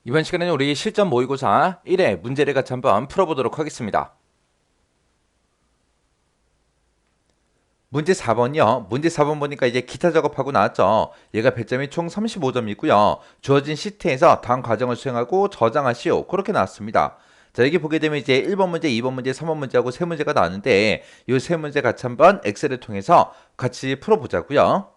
이번 시간에는 우리 실전 모의고사 1회 문제를 같이 한번 풀어보도록 하겠습니다. 문제 4번이요. 문제 4번 보니까 이제 기타 작업하고 나왔죠. 얘가 배점이 총 35점이고요. 주어진 시트에서 다음 과정을 수행하고 저장하시오. 그렇게 나왔습니다. 자, 여기 보게 되면 이제 1번 문제, 2번 문제, 3번 문제하고 세 문제가 나왔는데 이 세 문제 같이 한번 엑셀을 통해서 같이 풀어보자고요.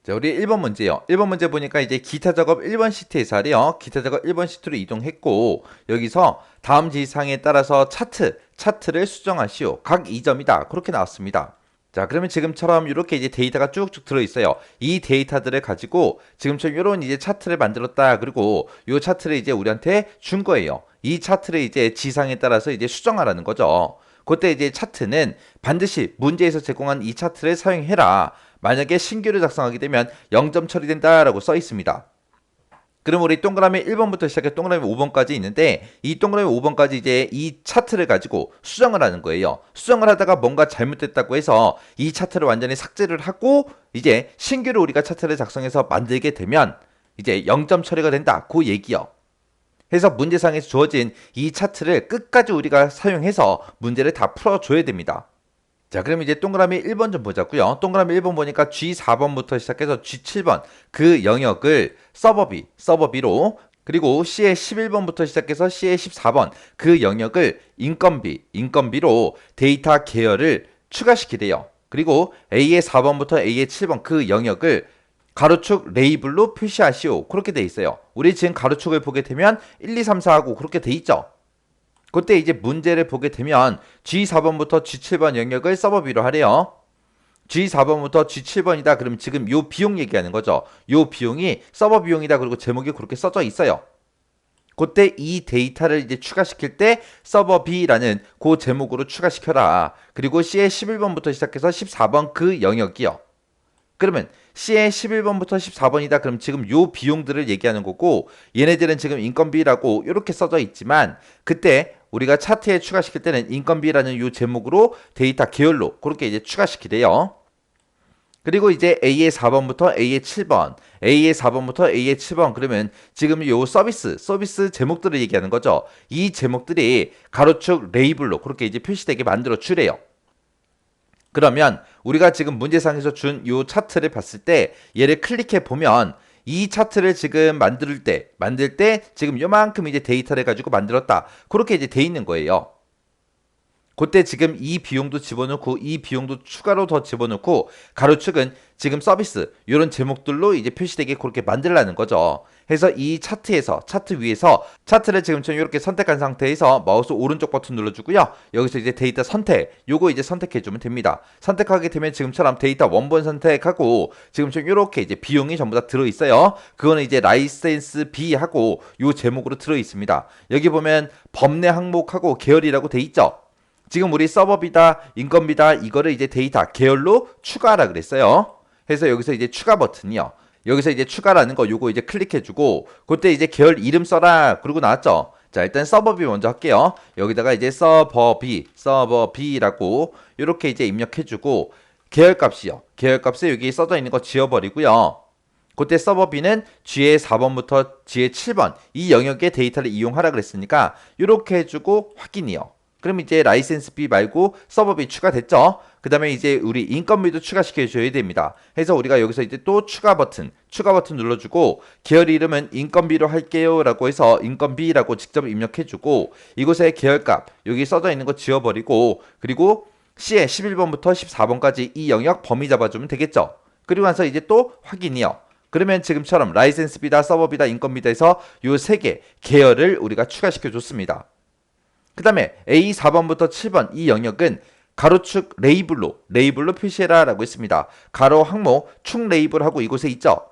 자, 우리 1번 문제요. 1번 문제 보니까 이제 기타 작업 1번 시트에서 하래요. 기타 작업 1번 시트로 이동했고, 여기서 다음 지시사항에 따라서 차트를 수정하시오. 각 2점이다. 그렇게 나왔습니다. 자, 그러면 지금처럼 이렇게 이제 데이터가 쭉쭉 들어있어요. 이 데이터들을 가지고 지금처럼 이런 이제 차트를 만들었다. 그리고 이 차트를 이제 우리한테 준 거예요. 이 차트를 이제 지상에 따라서 이제 수정하라는 거죠. 그때 이제 차트는 반드시 문제에서 제공한 이 차트를 사용해라. 만약에 신규를 작성하게 되면 0점 처리된다라고 써 있습니다. 그럼 우리 동그라미 1번부터 시작해 동그라미 5번까지 있는데 이 동그라미 5번까지 이제 이 차트를 가지고 수정을 하는 거예요. 수정을 하다가 뭔가 잘못됐다고 해서 이 차트를 완전히 삭제를 하고 이제 신규로 우리가 차트를 작성해서 만들게 되면 이제 0점 처리가 된다. 그 얘기요. 해서 문제상에서 주어진 이 차트를 끝까지 우리가 사용해서 문제를 다 풀어줘야 됩니다. 자, 그럼 이제 동그라미 1번 좀 보자고요. 동그라미 1번 보니까 G4번부터 시작해서 G7번 그 영역을 서버비로 그리고 C의 11번부터 시작해서 C의 14번 그 영역을 인건비로 데이터 계열을 추가시키래요. 그리고 A의 4번부터 A의 7번 그 영역을 가로축 레이블로 표시하시오. 그렇게 돼 있어요. 우리 지금 가로축을 보게 되면 1, 2, 3, 4하고 그렇게 돼 있죠. 그때 이제 문제를 보게 되면 G4번부터 G7번 영역을 서버비로 하래요. G4번부터 G7번이다. 그럼 지금 요 비용 얘기하는 거죠. 요 비용이 서버 비용이다. 그리고 제목이 그렇게 써져 있어요. 그때 이 데이터를 이제 추가시킬 때 서버비라는 그 제목으로 추가시켜라. 그리고 C의 11번부터 시작해서 14번 그 영역이요. 그러면 C의 11번부터 14번이다. 그럼 지금 요 비용들을 얘기하는 거고 얘네들은 지금 인건비라고 이렇게 써져 있지만 그때 우리가 차트에 추가시킬 때는 인건비라는 요 제목으로 데이터 계열로 그렇게 이제 추가시키래요. 그리고 이제 A의 4번부터 A의 7번, A의 4번부터 A의 7번 그러면 지금 요 서비스 제목들을 얘기하는 거죠. 이 제목들이 가로축 레이블로 그렇게 이제 표시되게 만들어 주래요. 그러면 우리가 지금 문제상에서 준 요 차트를 봤을 때 얘를 클릭해 보면 이 차트를 지금 만들 때 지금 요만큼 이제 데이터를 가지고 만들었다. 그렇게 이제 돼 있는 거예요. 그때 지금 이 비용도 집어넣고 이 비용도 추가로 더 집어넣고 가로축은 지금 서비스 이런 제목들로 이제 표시되게 그렇게 만들라는 거죠. 해서 이 차트 위에서 차트를 지금 좀 이렇게 선택한 상태에서 마우스 오른쪽 버튼 눌러주고요. 여기서 이제 데이터 선택 요거 이제 선택해주면 됩니다. 선택하게 되면 지금처럼 데이터 원본 선택하고 지금 좀 이렇게 이제 비용이 전부 다 들어있어요. 그거는 이제 라이센스 B 하고 요 제목으로 들어있습니다. 여기 보면 법내 항목하고 계열이라고 돼 있죠. 지금 우리 서버비다, 인건비다 이거를 이제 데이터 계열로 추가하라 그랬어요. 해서 여기서 이제 추가 버튼이요. 여기서 이제 추가라는 거 요거 이제 클릭해주고 그때 이제 계열 이름 써라 그러고 나왔죠. 자, 일단 서버비 먼저 할게요. 여기다가 이제 서버비라고 이렇게 이제 입력해주고 계열값이요. 계열값에 여기 써져 있는 거 지워버리고요. 그때 서버비는 G의 4번부터 G의 7번 이 영역의 데이터를 이용하라 그랬으니까 이렇게 해주고 확인이요. 그럼 이제 라이센스 B 말고 서버비 추가됐죠? 그 다음에 이제 우리 인건비도 추가시켜 줘야 됩니다. 해서 우리가 여기서 이제 또 추가 버튼 눌러주고 계열 이름은 인건비로 할게요 라고 해서 인건비라고 직접 입력해주고 이곳에 계열값 여기 써져 있는 거 지워버리고 그리고 C에 11번부터 14번까지 이 영역 범위 잡아주면 되겠죠? 그리고 나서 이제 또 확인이요. 그러면 지금처럼 라이센스 B다 서버비다 인건비다 해서 요 세 개 계열을 우리가 추가시켜 줬습니다. 그 다음에 A 4번부터 7번 이 영역은 가로축 레이블로 표시해라 라고 했습니다. 가로 항목 축 레이블하고 이곳에 있죠.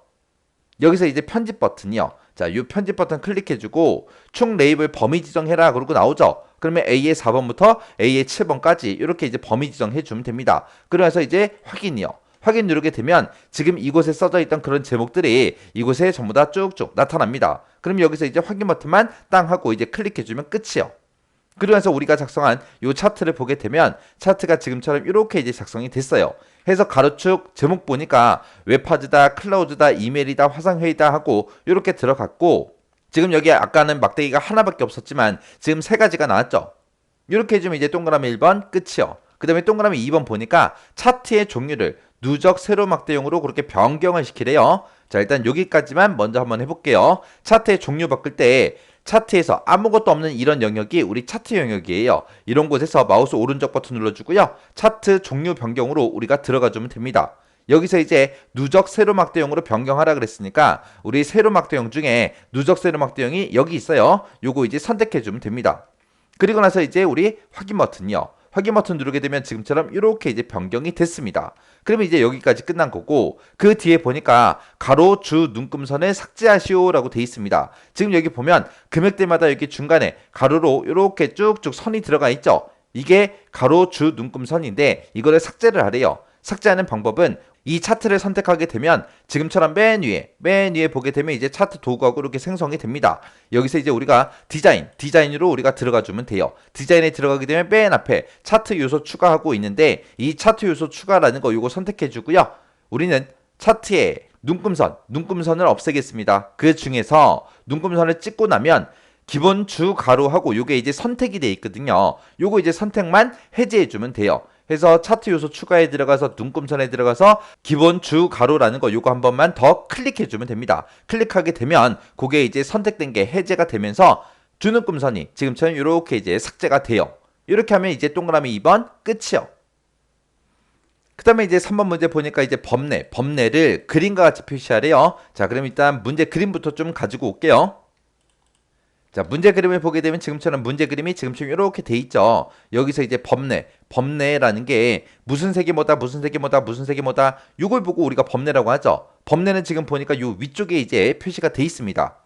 여기서 이제 편집 버튼이요. 자, 이 편집 버튼 클릭해주고 축 레이블 범위 지정해라 그러고 나오죠. 그러면 A의 4번부터 A의 7번까지 이렇게 이제 범위 지정해주면 됩니다. 그래서 이제 확인이요. 확인 누르게 되면 지금 이곳에 써져 있던 그런 제목들이 이곳에 전부 다 쭉쭉 나타납니다. 그럼 여기서 이제 확인 버튼만 땅 하고 이제 클릭해주면 끝이요. 그러면서 우리가 작성한 이 차트를 보게 되면 차트가 지금처럼 이렇게 이제 작성이 됐어요. 해서 가로축 제목 보니까 웹하드다, 클라우드다, 이메일이다, 화상회의다 하고 이렇게 들어갔고 지금 여기 아까는 막대기가 하나밖에 없었지만 지금 세 가지가 나왔죠. 이렇게 해주면 이제 동그라미 1번 끝이요. 그 다음에 동그라미 2번 보니까 차트의 종류를 누적 세로 막대용으로 그렇게 변경을 시키래요. 자, 일단 여기까지만 먼저 한번 해볼게요. 차트의 종류 바꿀 때 차트에서 아무것도 없는 이런 영역이 우리 차트 영역이에요. 이런 곳에서 마우스 오른쪽 버튼 눌러주고요. 차트 종류 변경으로 우리가 들어가주면 됩니다. 여기서 이제 누적 세로막대용으로 변경하라 그랬으니까 우리 세로막대용 중에 누적 세로막대용이 여기 있어요. 요거 이제 선택해주면 됩니다. 그리고 나서 이제 우리 확인 버튼이요. 확인 버튼 누르게 되면 지금처럼 이렇게 이제 변경이 됐습니다. 그러면 이제 여기까지 끝난 거고 그 뒤에 보니까 가로 주 눈금선을 삭제하시오라고 돼 있습니다. 지금 여기 보면 금액대마다 여기 중간에 가로로 이렇게 쭉쭉 선이 들어가 있죠. 이게 가로 주 눈금선인데 이거를 삭제를 하래요. 삭제하는 방법은 이 차트를 선택하게 되면 지금처럼 맨 위에 보게 되면 이제 차트 도구하고 이렇게 생성이 됩니다. 여기서 이제 우리가 디자인으로 우리가 들어가 주면 돼요. 디자인에 들어가게 되면 맨 앞에 차트 요소 추가하고 있는데 이 차트 요소 추가라는 거 요거 선택해 주고요. 우리는 차트에 눈금선을 없애겠습니다. 그 중에서 눈금선을 찍고 나면 기본 주 가로하고 요게 이제 선택이 돼 있거든요. 요거 이제 선택만 해제해 주면 돼요. 해서 차트 요소 추가에 들어가서 눈금선에 들어가서 기본 주 가로라는 거 요거 한 번만 더 클릭해 주면 됩니다. 클릭하게 되면 그게 이제 선택된 게 해제가 되면서 주 눈금선이 지금처럼 이렇게 이제 삭제가 돼요. 이렇게 하면 이제 동그라미 2번 끝이요. 그 다음에 이제 3번 문제 보니까 이제 범례를 그림과 같이 표시하래요. 자, 그럼 일단 문제 그림부터 좀 가지고 올게요. 자, 문제 그림을 보게 되면 지금처럼 문제 그림이 지금처럼 이렇게 돼 있죠. 여기서 이제 범례라는 게 무슨 색이 뭐다, 이걸 보고 우리가 범례라고 하죠. 범례는 지금 보니까 요 위쪽에 이제 표시가 돼 있습니다.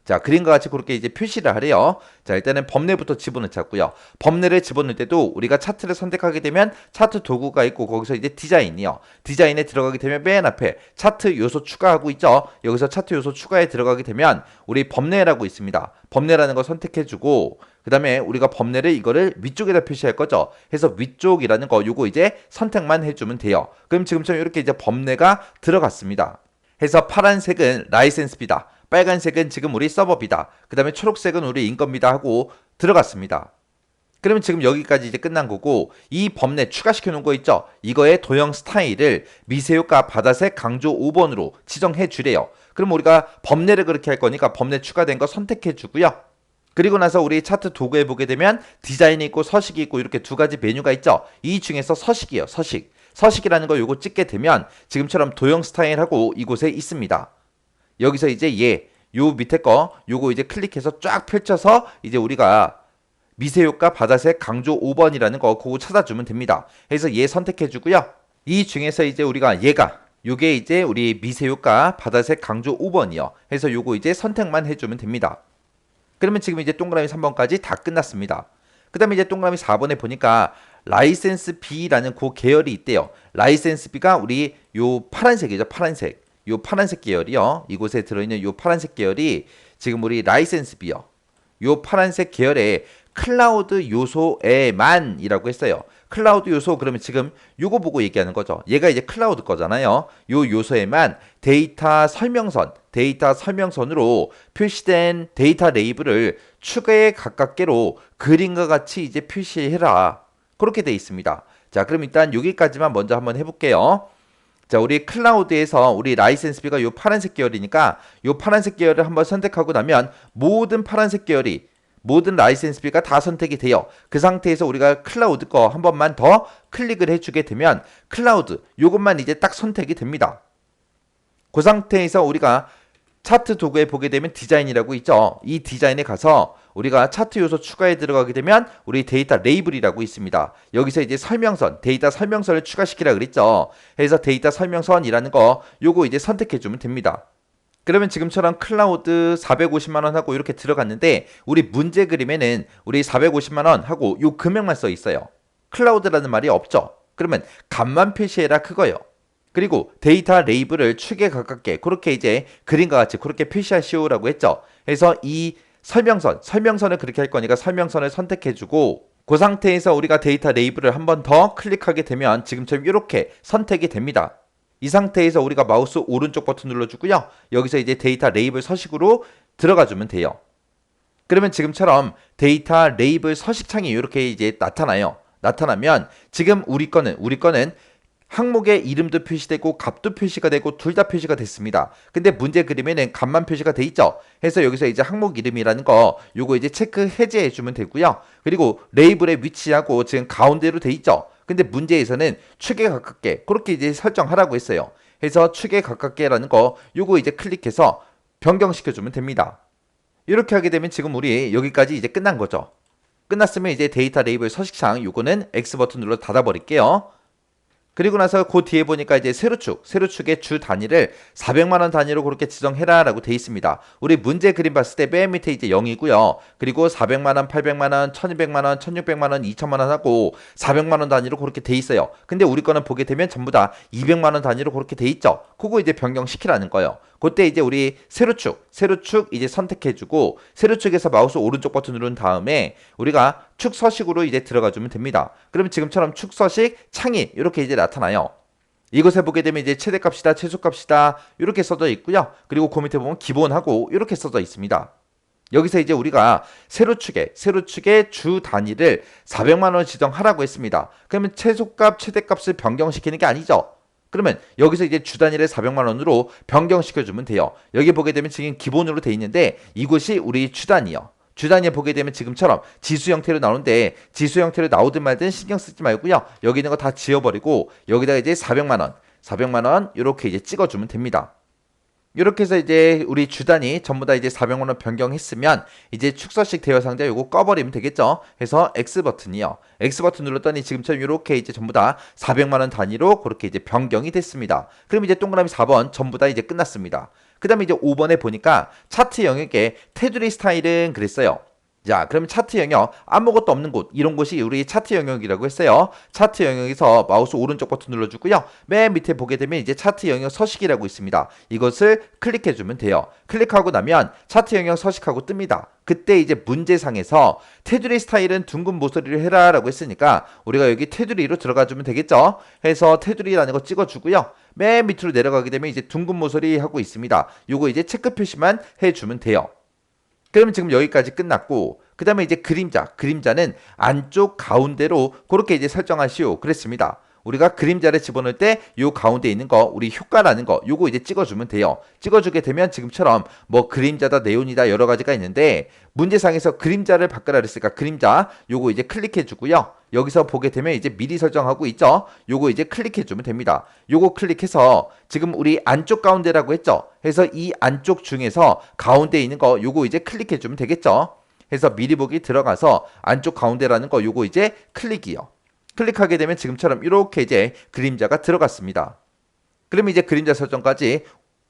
자, 그림과 같이 그렇게 이제 표시를 하래요. 자, 일단은 범례부터 집어넣자고요. 범례를 집어넣을 때도 우리가 차트를 선택하게 되면 차트 도구가 있고 거기서 이제 디자인이요. 디자인에 들어가게 되면 맨 앞에 차트 요소 추가하고 있죠. 여기서 차트 요소 추가에 들어가게 되면 우리 범례라고 있습니다. 범례라는 거 선택해주고 그 다음에 우리가 범례를 이거를 위쪽에다 표시할 거죠. 해서 위쪽이라는 거 요거 이제 선택만 해주면 돼요. 그럼 지금처럼 이렇게 이제 범례가 들어갔습니다. 해서 파란색은 라이센스비다. 빨간색은 지금 우리 서버비다. 그 다음에 초록색은 우리 인건비다 하고 들어갔습니다. 그러면 지금 여기까지 이제 끝난 거고 이 범례 추가시켜 놓은 거 있죠? 이거의 도형 스타일을 미세효과 바다색 강조 5번으로 지정해 주래요. 그럼 우리가 범례를 그렇게 할 거니까 범례 추가된 거 선택해 주고요. 그리고 나서 우리 차트 도구에 보게 되면 디자인이 있고 서식이 있고 이렇게 두 가지 메뉴가 있죠? 이 중에서 서식이에요. 서식이라는 거 요거 찍게 되면 지금처럼 도형 스타일하고 이곳에 있습니다. 여기서 이제 요 밑에 거 요거 이제 클릭해서 쫙 펼쳐서 이제 우리가 미세효과 바다색 강조 5번이라는 거 그거 찾아주면 됩니다. 그래서 선택해 주고요. 이 중에서 이제 우리가 요게 이제 우리 미세효과 바다색 강조 5번이요. 해서 요거 이제 선택만 해주면 됩니다. 그러면 지금 이제 동그라미 3번까지 다 끝났습니다. 그 다음에 이제 동그라미 4번에 보니까 라이센스 B라는 그 계열이 있대요. 라이센스 B가 우리 요 파란색이죠. 요 파란색 계열이요. 이곳에 들어있는 요 파란색 계열이 지금 우리 라이센스 B요. 요 파란색 계열의 클라우드 요소에만이라고 했어요. 클라우드 요소 그러면 지금 요거 보고 얘기하는 거죠. 얘가 이제 클라우드 거잖아요. 요 요소에만 데이터 설명선으로 표시된 데이터 레이블을 축에 가깝게로 그림과 같이 이제 표시해라. 그렇게 돼 있습니다. 자, 그럼 일단 여기까지만 먼저 한번 해볼게요. 자, 우리 클라우드에서 우리 라이센스비가 요 파란색 계열이니까 요 파란색 계열을 한번 선택하고 나면 모든 라이센스비가 다 선택이 돼요. 그 상태에서 우리가 클라우드 거 한 번만 더 클릭을 해주게 되면 클라우드 요것만 이제 딱 선택이 됩니다. 그 상태에서 우리가 차트 도구에 보게 되면 디자인이라고 있죠. 이 디자인에 가서 우리가 차트 요소 추가에 들어가게 되면 우리 데이터 레이블이라고 있습니다. 여기서 이제 데이터 설명선을 추가시키라 그랬죠. 그래서 데이터 설명선이라는 거 요거 이제 선택해 주면 됩니다. 그러면 지금처럼 클라우드 450만원 하고 이렇게 들어갔는데 우리 문제 그림에는 우리 450만원 하고 요 금액만 써 있어요. 클라우드라는 말이 없죠. 그러면 값만 표시해라 그거요. 그리고 데이터 레이블을 축에 가깝게 그렇게 이제 그림과 같이 그렇게 표시하시오라고 했죠. 그래서 이 설명선을 그렇게 할 거니까 설명선을 선택해주고 그 상태에서 우리가 데이터 레이블을 한 번 더 클릭하게 되면 지금처럼 이렇게 선택이 됩니다. 이 상태에서 우리가 마우스 오른쪽 버튼 눌러주고요. 여기서 이제 데이터 레이블 서식으로 들어가 주면 돼요. 그러면 지금처럼 데이터 레이블 서식창이 이렇게 이제 나타나요. 나타나면 지금 우리 거는 항목의 이름도 표시되고 값도 표시가 되고 둘 다 표시가 됐습니다. 근데 문제 그림에는 값만 표시가 돼 있죠. 해서 여기서 이제 항목 이름이라는 거 요거 이제 체크 해제해 주면 되고요. 그리고 레이블의 위치하고 지금 가운데로 돼 있죠. 근데 문제에서는 축에 가깝게 그렇게 이제 설정하라고 했어요. 해서 축에 가깝게라는 거 요거 이제 클릭해서 변경시켜 주면 됩니다. 이렇게 하게 되면 지금 우리 여기까지 이제 끝난 거죠. 끝났으면 이제 데이터 레이블 서식창 요거는 X 버튼 눌러 닫아 버릴게요. 그리고 나서 그 뒤에 보니까 이제 세로축의 주 단위를 400만 원 단위로 그렇게 지정해라라고 돼 있습니다. 우리 문제 그림 봤을 때 맨 밑에 이제 0이고요. 그리고 400만 원, 800만 원, 1200만 원, 1600만 원, 2000만 원 하고 400만 원 단위로 그렇게 돼 있어요. 근데 우리 거는 보게 되면 전부 다 200만 원 단위로 그렇게 돼 있죠. 그거 이제 변경시키라는 거예요. 그때 이제 우리 세로축 이제 선택해주고 세로축에서 마우스 오른쪽 버튼 누른 다음에 우리가 축 서식으로 이제 들어가주면 됩니다. 그러면 지금처럼 축 서식 창이 이렇게 이제 나타나요. 이곳에 보게 되면 이제 최대값이다, 최소값이다 이렇게 써져 있고요. 그리고 그 밑에 보면 기본하고 이렇게 써져 있습니다. 여기서 이제 우리가 세로축의 주 단위를 400만 원 지정하라고 했습니다. 그러면 최소값, 최대값을 변경시키는 게 아니죠. 그러면 여기서 이제 주 단위를 400만 원으로 변경시켜주면 돼요. 여기 보게 되면 지금 기본으로 돼 있는데 이곳이 우리 주 단위요. 주 단위에 보게 되면 지금처럼 지수 형태로 나오는데 지수 형태로 나오든 말든 신경 쓰지 말고요. 여기 있는 거 다 지워버리고 여기다가 이제 400만 원 이렇게 이제 찍어주면 됩니다. 이렇게 해서 이제 우리 주 단위 전부 다 이제 400만 원 변경했으면 이제 축서식 대여 상자 요거 꺼버리면 되겠죠. 해서 X 버튼이요. X 버튼 눌렀더니 지금처럼 이렇게 이제 전부 다 400만 원 단위로 그렇게 이제 변경이 됐습니다. 그럼 이제 동그라미 4번 전부 다 이제 끝났습니다. 그 다음에 이제 5번에 보니까 차트 영역에 테두리 스타일은 그랬어요. 자, 그럼 차트 영역 아무것도 없는 곳 이런 곳이 우리 차트 영역이라고 했어요. 차트 영역에서 마우스 오른쪽 버튼 눌러주고요. 맨 밑에 보게 되면 이제 차트 영역 서식이라고 있습니다. 이것을 클릭해주면 돼요. 클릭하고 나면 차트 영역 서식하고 뜹니다. 그때 이제 문제상에서 테두리 스타일은 둥근 모서리를 해라 라고 했으니까 우리가 여기 테두리로 들어가주면 되겠죠. 해서 테두리라는 거 찍어주고요. 맨 밑으로 내려가게 되면 이제 둥근 모서리 하고 있습니다. 요거 이제 체크 표시만 해주면 돼요. 그러면 지금 여기까지 끝났고 그 다음에 이제 그림자는 안쪽 가운데로 그렇게 이제 설정하시오 그랬습니다. 우리가 그림자를 집어넣을 때 요 가운데 있는 거 우리 효과라는 거 요거 이제 찍어주면 돼요. 찍어주게 되면 지금처럼 뭐 그림자다 네온이다 여러 가지가 있는데 문제상에서 그림자를 바꾸라 그랬으니까 그림자 요거 이제 클릭해 주고요. 여기서 보게 되면 이제 미리 설정하고 있죠. 요거 이제 클릭해 주면 됩니다. 요거 클릭해서 지금 우리 안쪽 가운데라고 했죠. 해서 이 안쪽 중에서 가운데 있는 거 요거 이제 클릭해 주면 되겠죠. 해서 미리 보기 들어가서 안쪽 가운데라는 거 요거 이제 클릭이요. 클릭하게 되면 지금처럼 이렇게 이제 그림자가 들어갔습니다. 그럼 이제 그림자 설정까지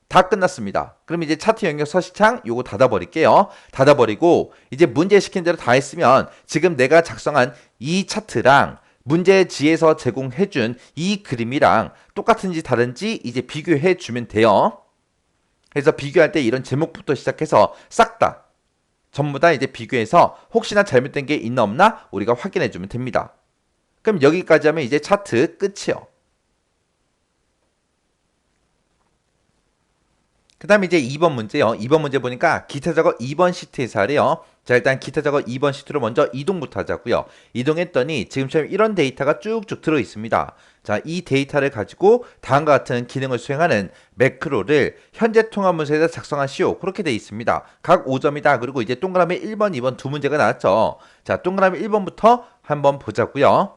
다 끝났습니다. 그럼 이제 차트 영역 서식창 요거 닫아버릴게요. 닫아버리고 이제 문제 시킨 대로 다 했으면 지금 내가 작성한 이 차트랑 문제지에서 제공해준 이 그림이랑 똑같은지 다른지 이제 비교해 주면 돼요. 그래서 비교할 때 이런 제목부터 시작해서 싹 다 전부 다 이제 비교해서 혹시나 잘못된 게 있나 없나 우리가 확인해 주면 됩니다. 그럼 여기까지 하면 이제 차트 끝이요. 그 다음에 이제 2번 문제요. 2번 문제 보니까 기타 작업 2번 시트에서 하래요. 자, 일단 기타 작업 2번 시트로 먼저 이동부터 하자고요. 이동했더니 지금처럼 이런 데이터가 쭉쭉 들어 있습니다. 자, 이 데이터를 가지고 다음과 같은 기능을 수행하는 매크로를 현재 통합 문서에다 작성하시오. 그렇게 돼 있습니다. 각 5점이다. 그리고 이제 동그라미 1번, 2번 두 문제가 나왔죠. 자, 동그라미 1번부터 한번 보자고요.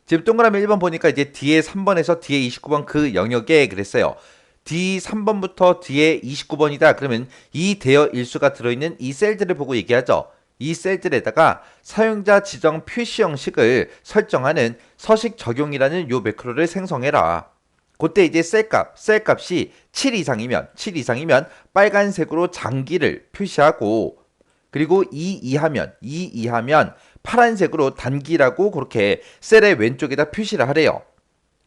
지금 동그라미 1번 보니까 이제 뒤에 3번에서 뒤에 29번 그 영역에 그랬어요. D 3번부터 뒤에 29번이다. 그러면 이 대여 일수가 들어있는 이 셀들을 보고 얘기하죠. 이 셀들에다가 사용자 지정 표시 형식을 설정하는 서식 적용이라는 요 매크로를 생성해라. 그때 이제 셀값이 7 이상이면 빨간색으로 장기를 표시하고 그리고 2 이하면 파란색으로 단기라고 그렇게 셀의 왼쪽에다 표시를 하래요.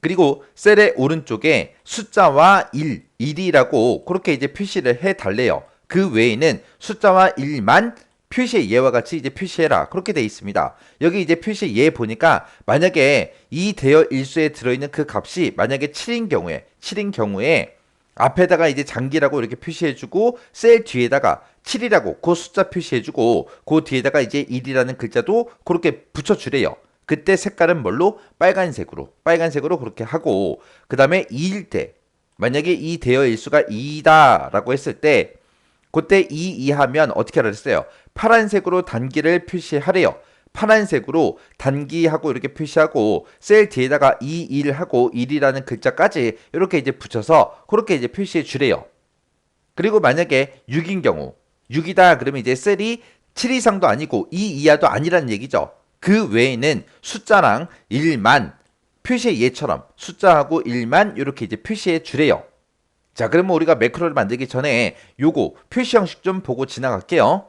그리고 셀의 오른쪽에 숫자와 1이라고 그렇게 이제 표시를 해 달래요. 그 외에는 숫자와 1만 표시의 예와 같이 이제 표시해라. 그렇게 돼 있습니다. 여기 이제 표시 예 보니까 만약에 이 대여 일수에 들어있는 그 값이 만약에 7인 경우에 앞에다가 이제 장기라고 이렇게 표시해주고 셀 뒤에다가 7이라고 그 숫자 표시해주고 그 뒤에다가 이제 1이라는 글자도 그렇게 붙여주래요. 그때 색깔은 뭘로? 빨간색으로 그렇게 하고 그 다음에 2일 때 만약에 이 대여 일수가 2다 라고 했을 때 그때 2 하면 어떻게 하라 했어요? 파란색으로 단기를 표시하래요. 파란색으로 단기하고 이렇게 표시하고 셀 뒤에다가 2, 1 하고 1이라는 글자까지 이렇게 이제 붙여서 그렇게 이제 표시해 주래요. 그리고 만약에 6인 경우 6이다 그러면 이제 셀이 7 이상도 아니고 2 이하도 아니라는 얘기죠. 그 외에는 숫자랑 1만 표시의 예처럼 숫자하고 1만 이렇게 이제 표시해 주래요. 자, 그러면 우리가 매크로를 만들기 전에 요거 표시 형식 좀 보고 지나갈게요.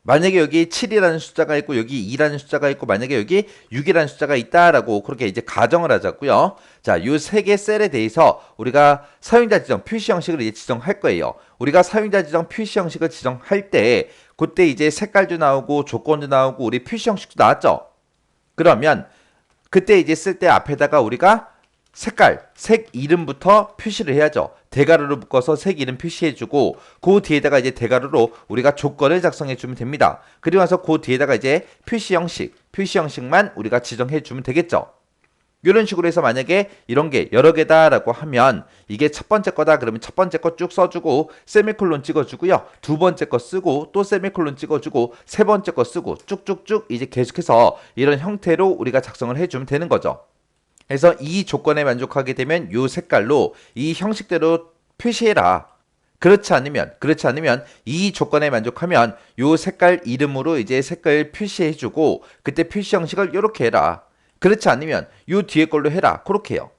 만약에 여기 7이라는 숫자가 있고 여기 2라는 숫자가 있고 만약에 여기 6이라는 숫자가 있다라고 그렇게 이제 가정을 하자고요. 자, 요 세 개 셀에 대해서 우리가 사용자 지정 표시 형식을 이제 지정할 거예요. 우리가 사용자 지정 표시 형식을 지정할 때 그때 이제 색깔도 나오고 조건도 나오고 우리 표시 형식도 나왔죠. 그러면 그때 이제 쓸 때 앞에다가 우리가 색 이름부터 표시를 해야죠. 대가로로 묶어서 색 이름 표시해주고 그 뒤에다가 이제 대가로로 우리가 조건을 작성해주면 됩니다. 그리고 나서 그 뒤에다가 이제 표시 형식만 우리가 지정해주면 되겠죠. 이런 식으로 해서 만약에 이런 게 여러 개다라고 하면 이게 첫 번째 거다 그러면 첫 번째 거 쭉 써주고 세미콜론 찍어주고요. 두 번째 거 쓰고 또 세미콜론 찍어주고 세 번째 거 쓰고 쭉쭉쭉 이제 계속해서 이런 형태로 우리가 작성을 해주면 되는 거죠. 그래서 이 조건에 만족하게 되면 이 색깔로 이 형식대로 표시해라. 그렇지 않으면 이 조건에 만족하면 이 색깔 이름으로 이제 색깔 표시해주고 그때 표시 형식을 이렇게 해라. 그렇지 않으면 이 뒤에 걸로 해라. 그렇게 해요.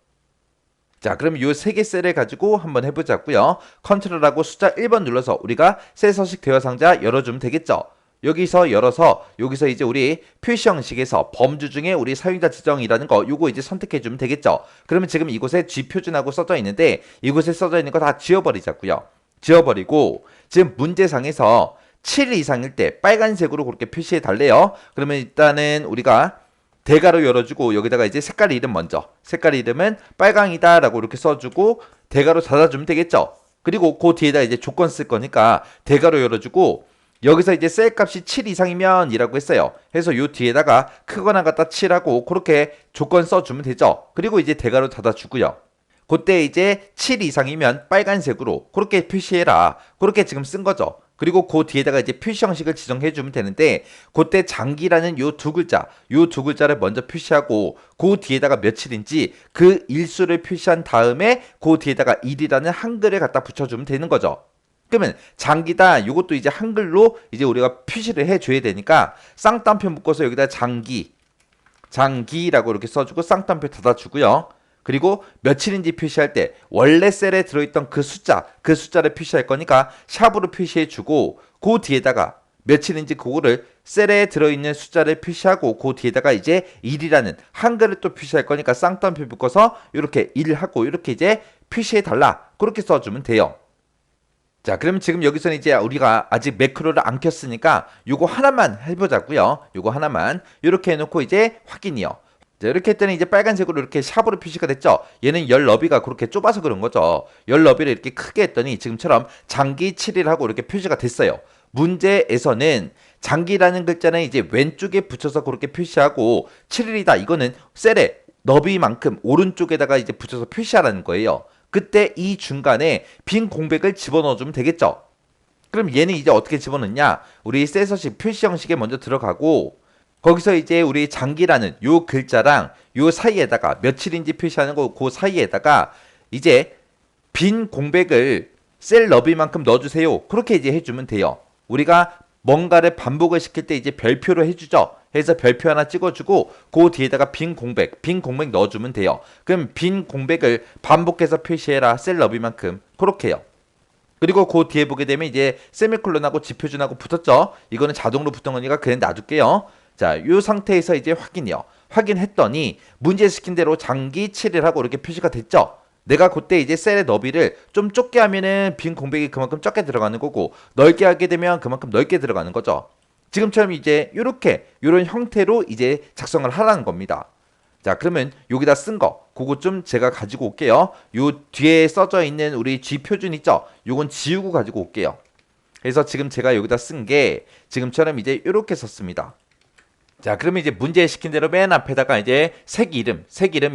자, 그럼 이 세 개 셀을 가지고 한번 해보자고요. 컨트롤하고 숫자 1번 눌러서 우리가 셀 서식 대여 상자 열어주면 되겠죠. 여기서 열어서 여기서 이제 우리 표시 형식에서 범주 중에 우리 사용자 지정이라는 거 요거 이제 선택해 주면 되겠죠. 그러면 지금 이곳에 G 표준하고 써져 있는데 이곳에 써져 있는 거 다 지워버리자고요. 지워버리고 지금 문제상에서 7 이상일 때 빨간색으로 그렇게 표시해 달래요. 그러면 일단은 우리가 대괄호 열어주고 여기다가 이제 색깔 이름 먼저 색깔 이름은 빨강이다 라고 이렇게 써주고 대괄호 닫아주면 되겠죠. 그리고 그 뒤에다 이제 조건 쓸 거니까 대괄호 열어주고 여기서 이제 셀 값이 7 이상이면 이라고 했어요. 그래서 요 뒤에다가 크거나 같다 7하고 그렇게 조건 써주면 되죠. 그리고 이제 대괄호 닫아주고요. 그때 이제 7 이상이면 빨간색으로 그렇게 표시해라. 그렇게 지금 쓴 거죠. 그리고 그 뒤에다가 이제 표시 형식을 지정해주면 되는데 그때 장기라는 요 두 글자를 먼저 표시하고 그 뒤에다가 며칠인지 그 일수를 표시한 다음에 그 뒤에다가 1이라는 한글을 갖다 붙여주면 되는 거죠. 그러면 장기다 이것도 이제 한글로 이제 우리가 표시를 해줘야 되니까 쌍따옴표 묶어서 여기다 장기라고 이렇게 써주고 쌍따옴표 닫아주고요. 그리고 며칠인지 표시할 때 원래 셀에 들어있던 그 숫자를 표시할 거니까 샵으로 표시해주고 그 뒤에다가 며칠인지 그거를 셀에 들어있는 숫자를 표시하고 그 뒤에다가 이제 1이라는 한글을 또 표시할 거니까 쌍따옴표 묶어서 이렇게 1하고 이렇게 이제 표시해달라. 그렇게 써주면 돼요. 자, 그럼 지금 여기서는 이제 우리가 아직 매크로를 안 켰으니까 요거 하나만 해보자고요. 요거 하나만 이렇게 해놓고 이제 확인이요. 자, 이렇게 했더니 이제 빨간색으로 이렇게 샵으로 표시가 됐죠. 얘는 열 너비가 그렇게 좁아서 그런 거죠. 열 너비를 이렇게 크게 했더니 지금처럼 장기 7이라고 이렇게 표시가 됐어요. 문제에서는 장기라는 글자는 이제 왼쪽에 붙여서 그렇게 표시하고 7일이다 이거는 셀의 너비만큼 오른쪽에다가 이제 붙여서 표시하라는 거예요. 그때 이 중간에 빈 공백을 집어넣어주면 되겠죠. 그럼 얘는 이제 어떻게 집어넣냐? 우리 셀 서식 표시 형식에 먼저 들어가고 거기서 이제 우리 장기라는 요 글자랑 요 사이에다가 며칠인지 표시하는 거 그 사이에다가 이제 빈 공백을 셀 너비만큼 넣어주세요. 그렇게 이제 해주면 돼요. 우리가 뭔가를 반복을 시킬 때 이제 별표로 해주죠. 해서 별표 하나 찍어주고 그 뒤에다가 빈 공백 넣어주면 돼요. 그럼 빈 공백을 반복해서 표시해라. 셀 너비만큼 그렇게 해요. 그리고 그 뒤에 보게 되면 이제 세미콜론하고 지표준하고 붙었죠. 이거는 자동으로 붙은 거니까 그냥 놔둘게요. 자, 이 상태에서 이제 확인이요. 확인했더니 문제 시킨 대로 장기 7이라고 이렇게 표시가 됐죠. 내가 그때 이제 셀의 너비를 좀 좁게 하면은 빈 공백이 그만큼 적게 들어가는 거고 넓게 하게 되면 그만큼 넓게 들어가는 거죠. 지금처럼 이제 이런 형태로 이제 작성을 하라는 겁니다. 자, 그러면 여기다 쓴 거 그거 좀 제가 가지고 올게요. 요 뒤에 써져 있는 우리 G 표준 있죠? 요건 지우고 가지고 올게요. 그래서 지금 제가 여기다 쓴 게 지금처럼 이제 이렇게 썼습니다. 자, 그러면 이제 문제 시킨 대로 맨 앞에다가 이제 색 이름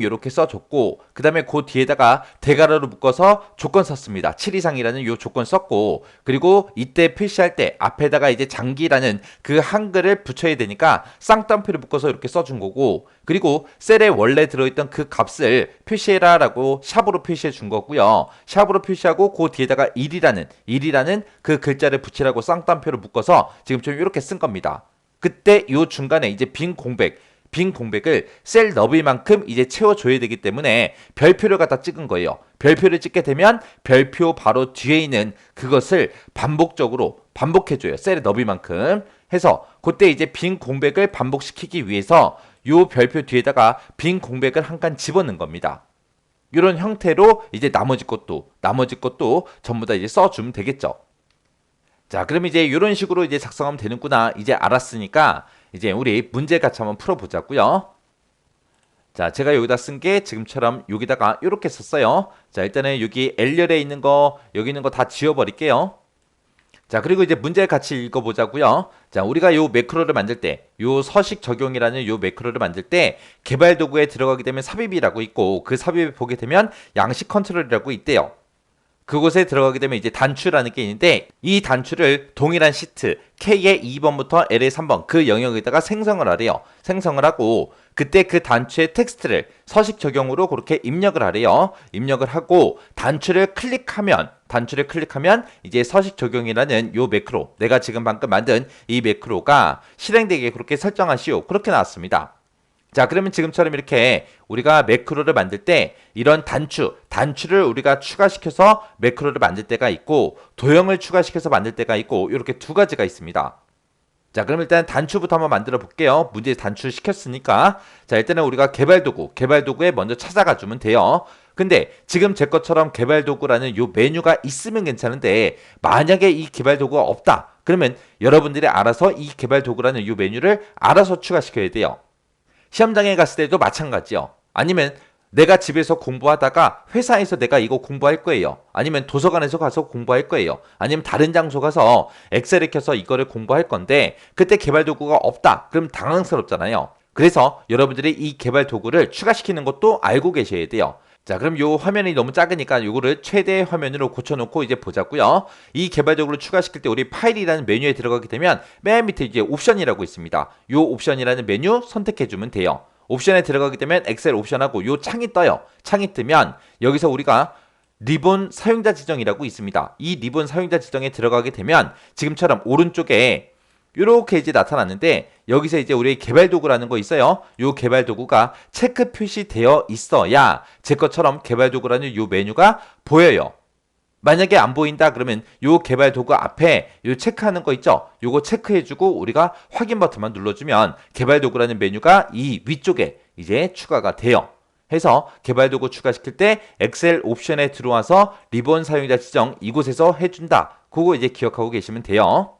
이렇게 써줬고, 그 다음에 그 뒤에다가 대괄호로 묶어서 조건 썼습니다. 7 이상이라는 요 조건 썼고, 그리고 이때 표시할 때 앞에다가 이제 장기라는 그 한글을 붙여야 되니까 쌍따옴표를 묶어서 이렇게 써준 거고, 그리고 셀에 원래 들어있던 그 값을 표시해라라고 샵으로 표시해 준 거고요. 샵으로 표시하고 그 뒤에다가 1이라는 그 글자를 붙이라고 쌍따옴표를 묶어서 지금 좀 이렇게 쓴 겁니다. 그때 요 중간에 이제 빈 공백을 셀 너비만큼 이제 채워줘야 되기 때문에 별표를 갖다 찍은 거예요. 별표를 찍게 되면 별표 바로 뒤에 있는 그것을 반복적으로 반복해줘요. 셀의 너비만큼 해서 그때 이제 빈 공백을 반복시키기 위해서 요 별표 뒤에다가 빈 공백을 한 칸 집어넣은 겁니다. 이런 형태로 이제 나머지 것도 전부 다 이제 써주면 되겠죠. 자, 그럼 이제 이런 식으로 이제 작성하면 되는구나. 이제 알았으니까 이제 우리 문제 같이 한번 풀어보자고요. 자, 제가 여기다 쓴 게 지금처럼 여기다가 이렇게 썼어요. 자, 일단은 여기 L열에 있는 거, 여기 있는 거 다 지워버릴게요. 자, 그리고 이제 문제 같이 읽어보자고요. 자, 우리가 요 매크로를 만들 때, 요 서식 적용이라는 요 매크로를 만들 때 개발 도구에 들어가게 되면 삽입이라고 있고, 그 삽입을 보게 되면 양식 컨트롤이라고 있대요. 그곳에 들어가게 되면 이제 단추라는 게 있는데, 이 단추를 동일한 시트 K의 2번부터 L의 3번 그 영역에다가 생성을 하래요. 생성을 하고 그때 그 단추의 텍스트를 서식 적용으로 그렇게 입력을 하래요. 입력을 하고 단추를 클릭하면 이제 서식 적용이라는 요 매크로, 내가 지금 방금 만든 이 매크로가 실행되게 그렇게 설정하시오. 그렇게 나왔습니다. 자, 그러면 지금처럼 이렇게 우리가 매크로를 만들 때 이런 단추를 우리가 추가시켜서 매크로를 만들 때가 있고, 도형을 추가시켜서 만들 때가 있고, 이렇게 두 가지가 있습니다. 자, 그럼 일단 단추부터 한번 만들어 볼게요. 문제 단추 시켰으니까. 자, 일단은 우리가 개발도구에 먼저 찾아가 주면 돼요. 근데 지금 제 것처럼 개발도구라는 요 메뉴가 있으면 괜찮은데, 만약에 이 개발도구가 없다. 그러면 여러분들이 알아서 이 개발도구라는 요 메뉴를 알아서 추가시켜야 돼요. 시험장에 갔을 때도 마찬가지요. 아니면 내가 집에서 공부하다가 회사에서 내가 이거 공부할 거예요. 아니면 도서관에서 가서 공부할 거예요. 아니면 다른 장소 가서 엑셀을 켜서 이거를 공부할 건데 그때 개발 도구가 없다. 그럼 당황스럽잖아요. 그래서 여러분들이 이 개발 도구를 추가시키는 것도 알고 계셔야 돼요. 자, 그럼 요 화면이 너무 작으니까 요거를 최대 화면으로 고쳐놓고 이제 보자고요. 이 개발 도구를 추가시킬 때 우리 파일이라는 메뉴에 들어가게 되면 맨 밑에 이제 옵션이라고 있습니다. 요 옵션이라는 메뉴 선택해주면 돼요. 옵션에 들어가게 되면 엑셀 옵션하고 요 창이 떠요. 창이 뜨면 여기서 우리가 리본 사용자 지정이라고 있습니다. 이 리본 사용자 지정에 들어가게 되면 지금처럼 오른쪽에 이렇게 이제 나타났는데, 여기서 이제 우리 개발 도구라는 거 있어요. 요 개발 도구가 체크 표시되어 있어야 제 것처럼 개발 도구라는 요 메뉴가 보여요. 만약에 안 보인다 그러면 요 개발 도구 앞에 요 체크하는 거 있죠. 요거 체크해주고 우리가 확인 버튼만 눌러주면 개발 도구라는 메뉴가 이 위쪽에 이제 추가가 돼요. 해서 개발 도구 추가시킬 때 엑셀 옵션에 들어와서 리본 사용자 지정 이곳에서 해준다. 그거 이제 기억하고 계시면 돼요.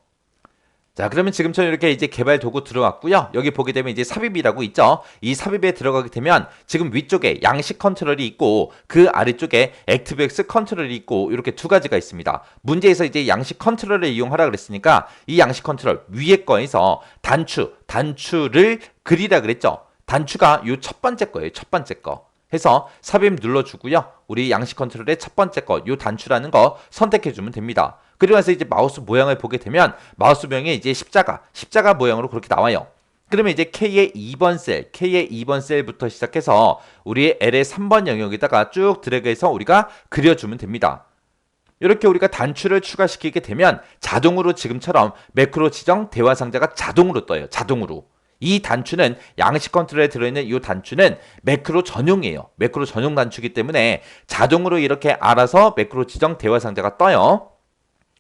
자, 그러면 지금처럼 이렇게 이제 개발 도구 들어왔고요. 여기 보게 되면 이제 삽입이라고 있죠. 이 삽입에 들어가게 되면 지금 위쪽에 양식 컨트롤이 있고 그 아래쪽에 액티브엑스 컨트롤이 있고 이렇게 두 가지가 있습니다. 문제에서 이제 양식 컨트롤을 이용하라 그랬으니까 이 양식 컨트롤 위에 거에서 단추를 그리라 그랬죠. 단추가 요 첫 번째 거예요. 첫 번째 거. 해서 삽입 눌러주고요. 우리 양식 컨트롤의 첫 번째 거, 요 단추라는 거 선택해주면 됩니다. 그리고 나서 이제 마우스 모양을 보게 되면 마우스 모양이 이제 십자가 모양으로 그렇게 나와요. 그러면 이제 K의 2번 셀부터 시작해서 우리의 L의 3번 영역에다가 쭉 드래그해서 우리가 그려주면 됩니다. 이렇게 우리가 단추를 추가시키게 되면 자동으로 지금처럼 매크로 지정 대화 상자가 자동으로 떠요. 자동으로. 이 단추는 양식 컨트롤에 들어있는 이 단추는 매크로 전용이에요. 매크로 전용 단추이기 때문에 자동으로 이렇게 알아서 매크로 지정 대화 상자가 떠요.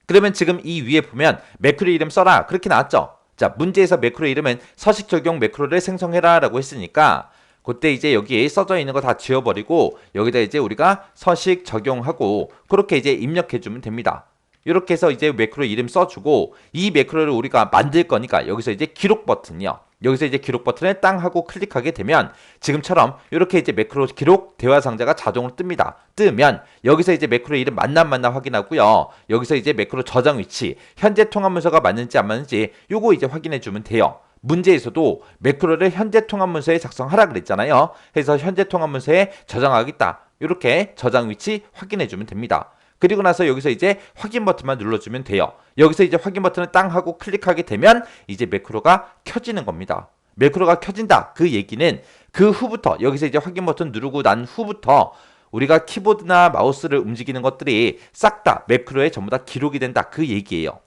그러면 지금 이 위에 보면 매크로 이름 써라 그렇게 나왔죠. 자, 문제에서 매크로 이름은 서식 적용 매크로를 생성해라 라고 했으니까 그때 이제 여기 써져 있는 거 다 지워버리고 여기다 이제 우리가 서식 적용하고 그렇게 이제 입력해주면 됩니다. 이렇게 해서 이제 매크로 이름 써주고 이 매크로를 우리가 만들 거니까 여기서 이제 기록 버튼이요. 여기서 이제 기록 버튼을 땅 하고 클릭하게 되면 지금처럼 이렇게 이제 매크로 기록 대화 상자가 자동으로 뜹니다. 뜨면 여기서 이제 매크로 이름 맞나 확인하고요. 여기서 이제 매크로 저장 위치, 현재 통합 문서가 맞는지 안 맞는지 요거 이제 확인해 주면 돼요. 문제에서도 매크로를 현재 통합 문서에 작성하라 그랬잖아요. 그래서 현재 통합 문서에 저장하겠다. 이렇게 저장 위치 확인해 주면 됩니다. 그리고 나서 여기서 이제 확인 버튼만 눌러주면 돼요. 여기서 이제 확인 버튼을 땅 하고 클릭하게 되면 이제 매크로가 켜지는 겁니다. 매크로가 켜진다. 그 얘기는 그 후부터 여기서 이제 확인 버튼 누르고 난 후부터 우리가 키보드나 마우스를 움직이는 것들이 싹 다 매크로에 전부 다 기록이 된다. 그 얘기예요.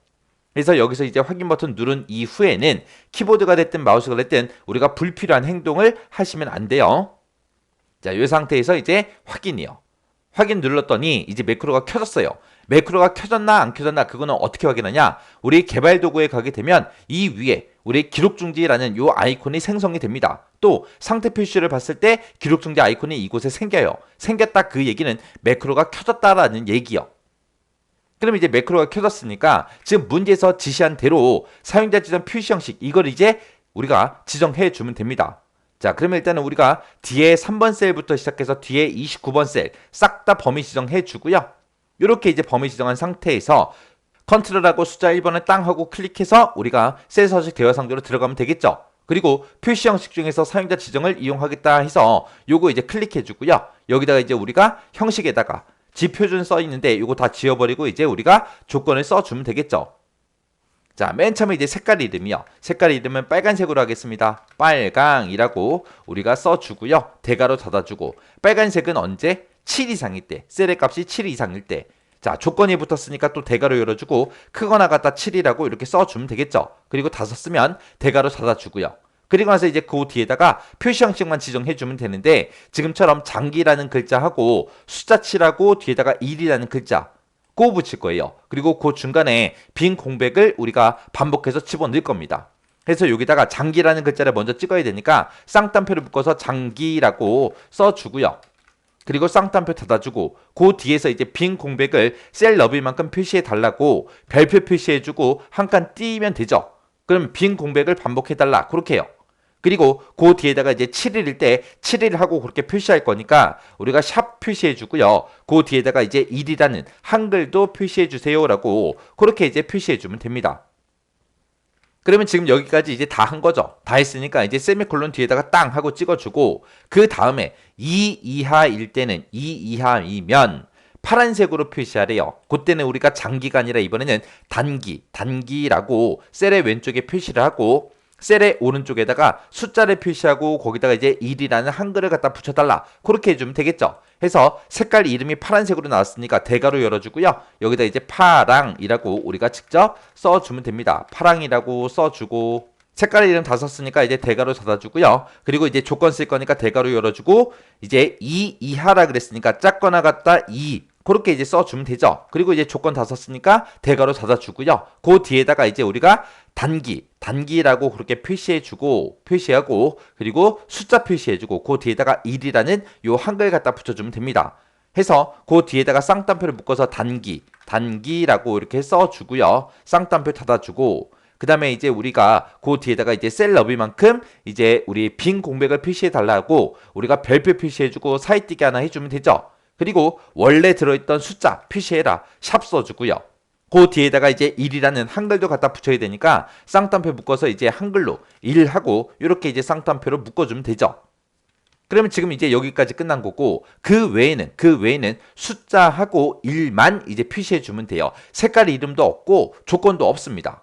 그래서 여기서 이제 확인 버튼 누른 이후에는 키보드가 됐든 마우스가 됐든 우리가 불필요한 행동을 하시면 안 돼요. 자, 이 상태에서 이제 확인이요. 확인 눌렀더니 이제 매크로가 켜졌어요. 매크로가 켜졌나 안 켜졌나 그거는 어떻게 확인하냐? 우리 개발 도구에 가게 되면 이 위에 우리 기록 중지라는 요 아이콘이 생성이 됩니다. 또 상태 표시를 봤을 때 기록 중지 아이콘이 이곳에 생겨요. 생겼다 그 얘기는 매크로가 켜졌다라는 얘기요. 그럼 이제 매크로가 켜졌으니까 지금 문제에서 지시한 대로 사용자 지정 표시 형식 이걸 이제 우리가 지정해 주면 됩니다. 자, 그러면 일단은 우리가 뒤에 3번 셀부터 시작해서 뒤에 29번 셀 싹 다 범위 지정해 주고요. 이렇게 이제 범위 지정한 상태에서 컨트롤하고 숫자 1번을 땅 하고 클릭해서 우리가 셀 서식 대화 상자로 들어가면 되겠죠. 그리고 표시 형식 중에서 사용자 지정을 이용하겠다 해서 요거 이제 클릭해 주고요. 여기다가 이제 우리가 형식에다가 지표준 써 있는데 이거 다 지워버리고 이제 우리가 조건을 써주면 되겠죠. 자, 맨 처음에 이제 색깔 이름이요. 색깔 이름은 빨간색으로 하겠습니다. 빨강이라고 우리가 써주고요. 대괄호 닫아주고 빨간색은 언제? 7 이상일 때. 셀의 값이 7 이상일 때. 자, 조건이 붙었으니까 또 대괄호 열어주고 크거나 같다 7이라고 이렇게 써주면 되겠죠. 그리고 다 썼으면 대괄호 닫아주고요. 그리고 나서 이제 그 뒤에다가 표시 형식만 지정해주면 되는데 지금처럼 장기라는 글자하고 숫자 7하고 뒤에다가 1이라는 글자 고 붙일 거예요. 그리고 그 중간에 빈 공백을 우리가 반복해서 집어넣을 겁니다. 그래서 여기다가 장기라는 글자를 먼저 찍어야 되니까 쌍따옴표를 묶어서 장기라고 써주고요. 그리고 쌍따옴표 닫아주고 그 뒤에서 이제 빈 공백을 셀 너비일 만큼 표시해 달라고 별표 표시해주고 한 칸 띄면 되죠. 그럼 빈 공백을 반복해달라 그렇게 해요. 그리고 그 뒤에다가 이제 7일일 때 7일 하고 그렇게 표시할 거니까 우리가 샵 표시해 주고요. 그 뒤에다가 이제 1이라는 한글도 표시해 주세요라고 그렇게 이제 표시해 주면 됩니다. 그러면 지금 여기까지 이제 다 한 거죠. 다 했으니까 이제 세미콜론 뒤에다가 땅 하고 찍어주고 그 다음에 2 이하일 때는 2 이하이면 파란색으로 표시하래요. 그때는 우리가 장기가 아니라 이번에는 단기라고 셀의 왼쪽에 표시를 하고 셀의 오른쪽에다가 숫자를 표시하고 거기다가 이제 1이라는 한글을 갖다 붙여달라. 그렇게 해주면 되겠죠. 해서 색깔 이름이 파란색으로 나왔으니까 대괄호 열어주고요. 여기다 이제 파랑이라고 우리가 직접 써주면 됩니다. 파랑이라고 써주고 색깔 이름 다 썼으니까 이제 대괄호 닫아주고요. 그리고 이제 조건 쓸 거니까 대괄호 열어주고 이제 2 이하라 그랬으니까 작거나 같다 2 그렇게 이제 써주면 되죠. 그리고 이제 조건 다 썼으니까 대괄호 닫아주고요. 그 뒤에다가 이제 우리가 단기라고 그렇게 표시하고 그리고 숫자 표시해주고 그 뒤에다가 1이라는 요 한글 갖다 붙여주면 됩니다. 해서 그 뒤에다가 쌍따옴표를 묶어서 단기라고 이렇게 써주고요. 쌍따옴표 닫아주고 그 다음에 이제 우리가 그 뒤에다가 이제 셀 너비만큼 이제 우리 빈 공백을 표시해 달라고 우리가 별표 표시해주고 사이띄기 하나 해주면 되죠. 그리고 원래 들어있던 숫자 표시해라 샵 써주고요. 그 뒤에다가 이제 1이라는 한글도 갖다 붙여야 되니까 쌍따옴표 묶어서 이제 한글로 1하고 이렇게 이제 쌍따옴표로 묶어주면 되죠. 그러면 지금 이제 여기까지 끝난 거고 그 외에는 숫자하고 1만 이제 표시해 주면 돼요. 색깔 이름도 없고 조건도 없습니다.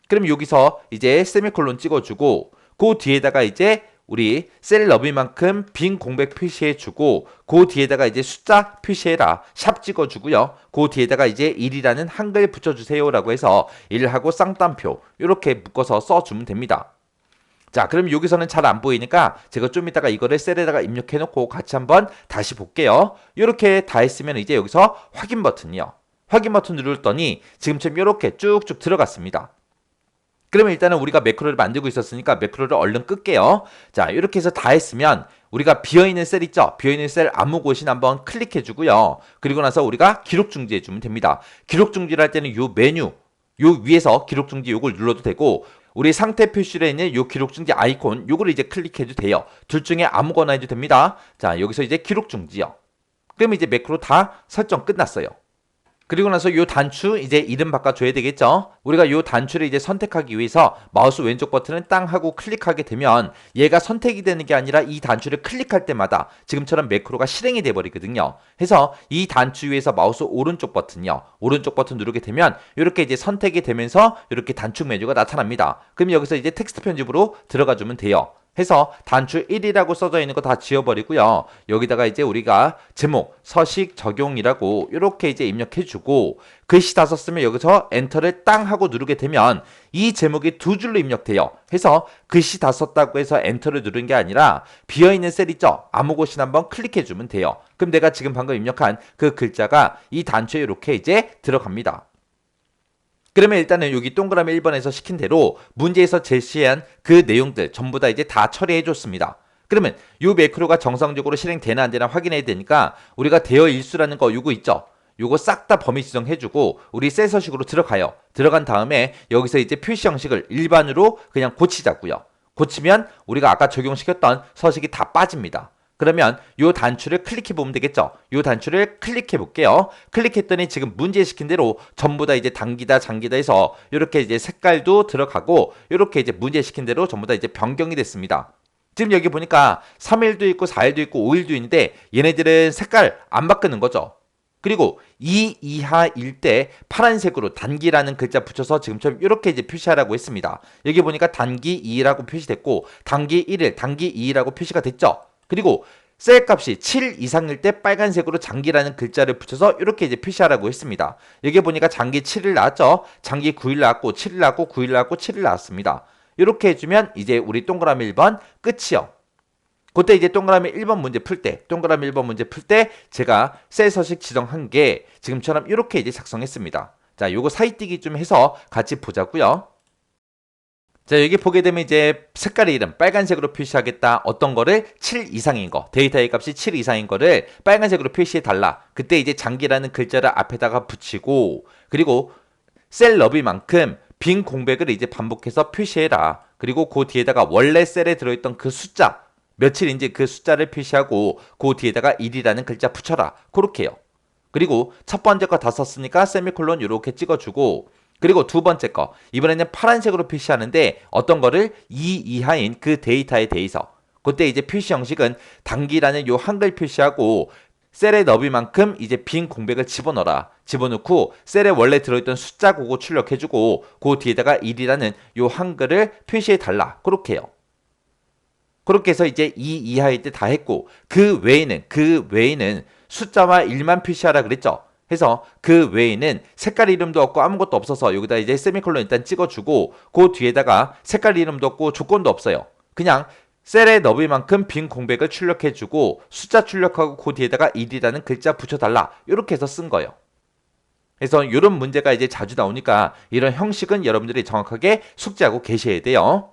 그럼 여기서 이제 세미콜론 찍어주고 그 뒤에다가 이제 우리 셀 너비만큼 빈 공백 표시해주고 그 뒤에다가 이제 숫자 표시해라 샵 찍어주고요. 그 뒤에다가 이제 1이라는 한글 붙여주세요라고 해서 1하고 쌍따옴표 이렇게 묶어서 써주면 됩니다. 자, 그럼 여기서는 잘 안 보이니까 제가 좀 이따가 이거를 셀에다가 입력해놓고 같이 한번 다시 볼게요. 이렇게 다 했으면 이제 여기서 확인 버튼이요. 확인 버튼 눌렀더니 지금처럼 이렇게 쭉쭉 들어갔습니다. 그러면 일단은 우리가 매크로를 만들고 있었으니까 매크로를 얼른 끌게요. 자, 이렇게 해서 다 했으면 우리가 비어있는 셀 있죠? 비어있는 셀 아무 곳이나 한번 클릭해 주고요. 그리고 나서 우리가 기록 중지해 주면 됩니다. 기록 중지를 할 때는 요 메뉴 요 위에서 기록 중지 요걸 눌러도 되고 우리 상태 표시에 있는 요 기록 중지 아이콘 요거를 이제 클릭해도 돼요. 둘 중에 아무거나 해도 됩니다. 자, 여기서 이제 기록 중지요. 그럼 이제 매크로 다 설정 끝났어요. 그리고 나서 요 단추 이제 이름 바꿔줘야 되겠죠. 우리가 요 단추를 이제 선택하기 위해서 마우스 왼쪽 버튼을 땅 하고 클릭하게 되면 얘가 선택이 되는 게 아니라 이 단추를 클릭할 때마다 지금처럼 매크로가 실행이 돼 버리거든요. 해서 이 단추 위에서 마우스 오른쪽 버튼이요. 오른쪽 버튼 누르게 되면 이렇게 이제 선택이 되면서 이렇게 단축 메뉴가 나타납니다. 그럼 여기서 이제 텍스트 편집으로 들어가 주면 돼요. 해서 단추 1이라고 써져 있는 거 다 지워버리고요. 여기다가 이제 우리가 제목, 서식, 적용이라고 이렇게 이제 입력해주고 글씨 다 썼으면 여기서 엔터를 땅 하고 누르게 되면 이 제목이 두 줄로 입력돼요. 해서 글씨 다 썼다고 해서 엔터를 누른 게 아니라 비어있는 셀 있죠? 아무 곳이나 한번 클릭해주면 돼요. 그럼 내가 지금 방금 입력한 그 글자가 이 단추에 이렇게 이제 들어갑니다. 그러면 일단은 여기 동그라미 1번에서 시킨 대로 문제에서 제시한 그 내용들 전부 다 이제 다 처리해 줬습니다. 그러면 이 매크로가 정상적으로 실행되나 안 되나 확인해야 되니까 우리가 대여 일수라는 거 요거 있죠? 요거 싹 다 범위 지정해주고 우리 셀 서식으로 들어가요. 들어간 다음에 여기서 이제 표시 형식을 일반으로 그냥 고치자고요. 고치면 우리가 아까 적용시켰던 서식이 다 빠집니다. 그러면 요 단추를 클릭해 보면 되겠죠. 요 단추를 클릭해 볼게요. 클릭했더니 지금 문제 시킨 대로 전부 다 이제 당기다 장기다 해서 이렇게 이제 색깔도 들어가고 이렇게 이제 문제 시킨 대로 전부 다 이제 변경이 됐습니다. 지금 여기 보니까 3일도 있고 4일도 있고 5일도 있는데 얘네들은 색깔 안 바꾸는 거죠. 그리고 2 이하일 때 파란색으로 단기라는 글자 붙여서 지금처럼 이렇게 이제 표시하라고 했습니다. 여기 보니까 단기 2라고 표시됐고 단기 1일, 단기 2라고 표시가 됐죠. 그리고 셀 값이 7 이상일 때 빨간색으로 장기라는 글자를 붙여서 이렇게 이제 표시하라고 했습니다. 여기 보니까 장기 7일 나왔죠? 장기 9일 나왔고 7일 나왔고 9일 나왔고 7일 나왔습니다. 이렇게 해주면 이제 우리 동그라미 1번 끝이요. 그때 이제 동그라미 1번 문제 풀 때, 동그라미 1번 문제 풀 때 제가 셀 서식 지정한 게 지금처럼 이렇게 이제 작성했습니다. 자, 요거 사이뛰기 좀 해서 같이 보자고요. 자, 여기 보게 되면 이제 색깔의 이름 빨간색으로 표시하겠다. 어떤 거를 7 이상인 거, 데이터의 값이 7 이상인 거를 빨간색으로 표시해 달라. 그때 이제 장기라는 글자를 앞에다가 붙이고 그리고 셀 너비만큼 빈 공백을 이제 반복해서 표시해라. 그리고 그 뒤에다가 원래 셀에 들어있던 그 숫자 며칠인지 그 숫자를 표시하고 그 뒤에다가 1이라는 글자 붙여라. 그렇게요. 그리고 첫 번째 거 다 썼으니까 세미콜론 이렇게 찍어주고 그리고 두 번째 거 이번에는 파란색으로 표시하는데 어떤 거를 2 이하인 그 데이터에 대해서 그때 이제 표시 형식은 단기라는 요 한글 표시하고 셀의 너비만큼 이제 빈 공백을 집어넣어라. 집어넣고 셀에 원래 들어있던 숫자 그거 출력해주고 그 뒤에다가 1이라는 요 한글을 표시해달라. 그렇게요. 그렇게 해서 이제 2 이하일 때 다 했고 그 외에는 숫자와 1만 표시하라 그랬죠. 해서 그 외에는 색깔 이름도 없고 아무것도 없어서 여기다 이제 세미콜론 일단 찍어주고 그 뒤에다가 색깔 이름도 없고 조건도 없어요. 그냥 셀의 너비만큼 빈 공백을 출력해주고 숫자 출력하고 그 뒤에다가 1이라는 글자 붙여달라. 이렇게 해서 쓴 거예요. 그래서 이런 문제가 이제 자주 나오니까 이런 형식은 여러분들이 정확하게 숙지하고 계셔야 돼요.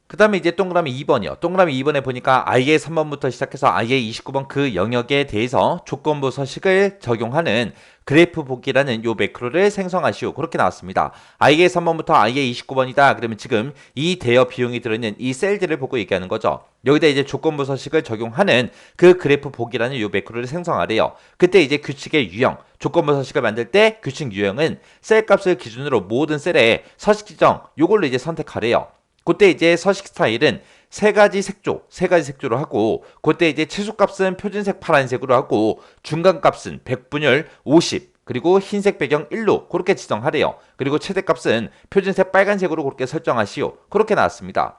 그 다음에 이제 동그라미 2번이요. 동그라미 2번에 보니까 IA 3번부터 시작해서 IA 29번 그 영역에 대해서 조건부 서식을 적용하는 그래프 보기라는 요 매크로를 생성하시오. 그렇게 나왔습니다. IA 3번부터 IA 29번이다. 그러면 지금 이 대여 비용이 들어있는 이 셀들을 보고 얘기하는 거죠. 여기다 이제 조건부 서식을 적용하는 그 그래프 보기라는 요 매크로를 생성하래요. 그때 이제 규칙의 유형, 조건부 서식을 만들 때 규칙 유형은 셀 값을 기준으로 모든 셀에 서식 지정 요걸로 이제 선택하래요. 그때 이제 서식 스타일은 세 가지 색조로 하고 그때 이제 최소값은 표준색 파란색으로 하고 중간값은 백분율 50 그리고 흰색 배경 1로 그렇게 지정하래요. 그리고 최대값은 표준색 빨간색으로 그렇게 설정하시오. 그렇게 나왔습니다.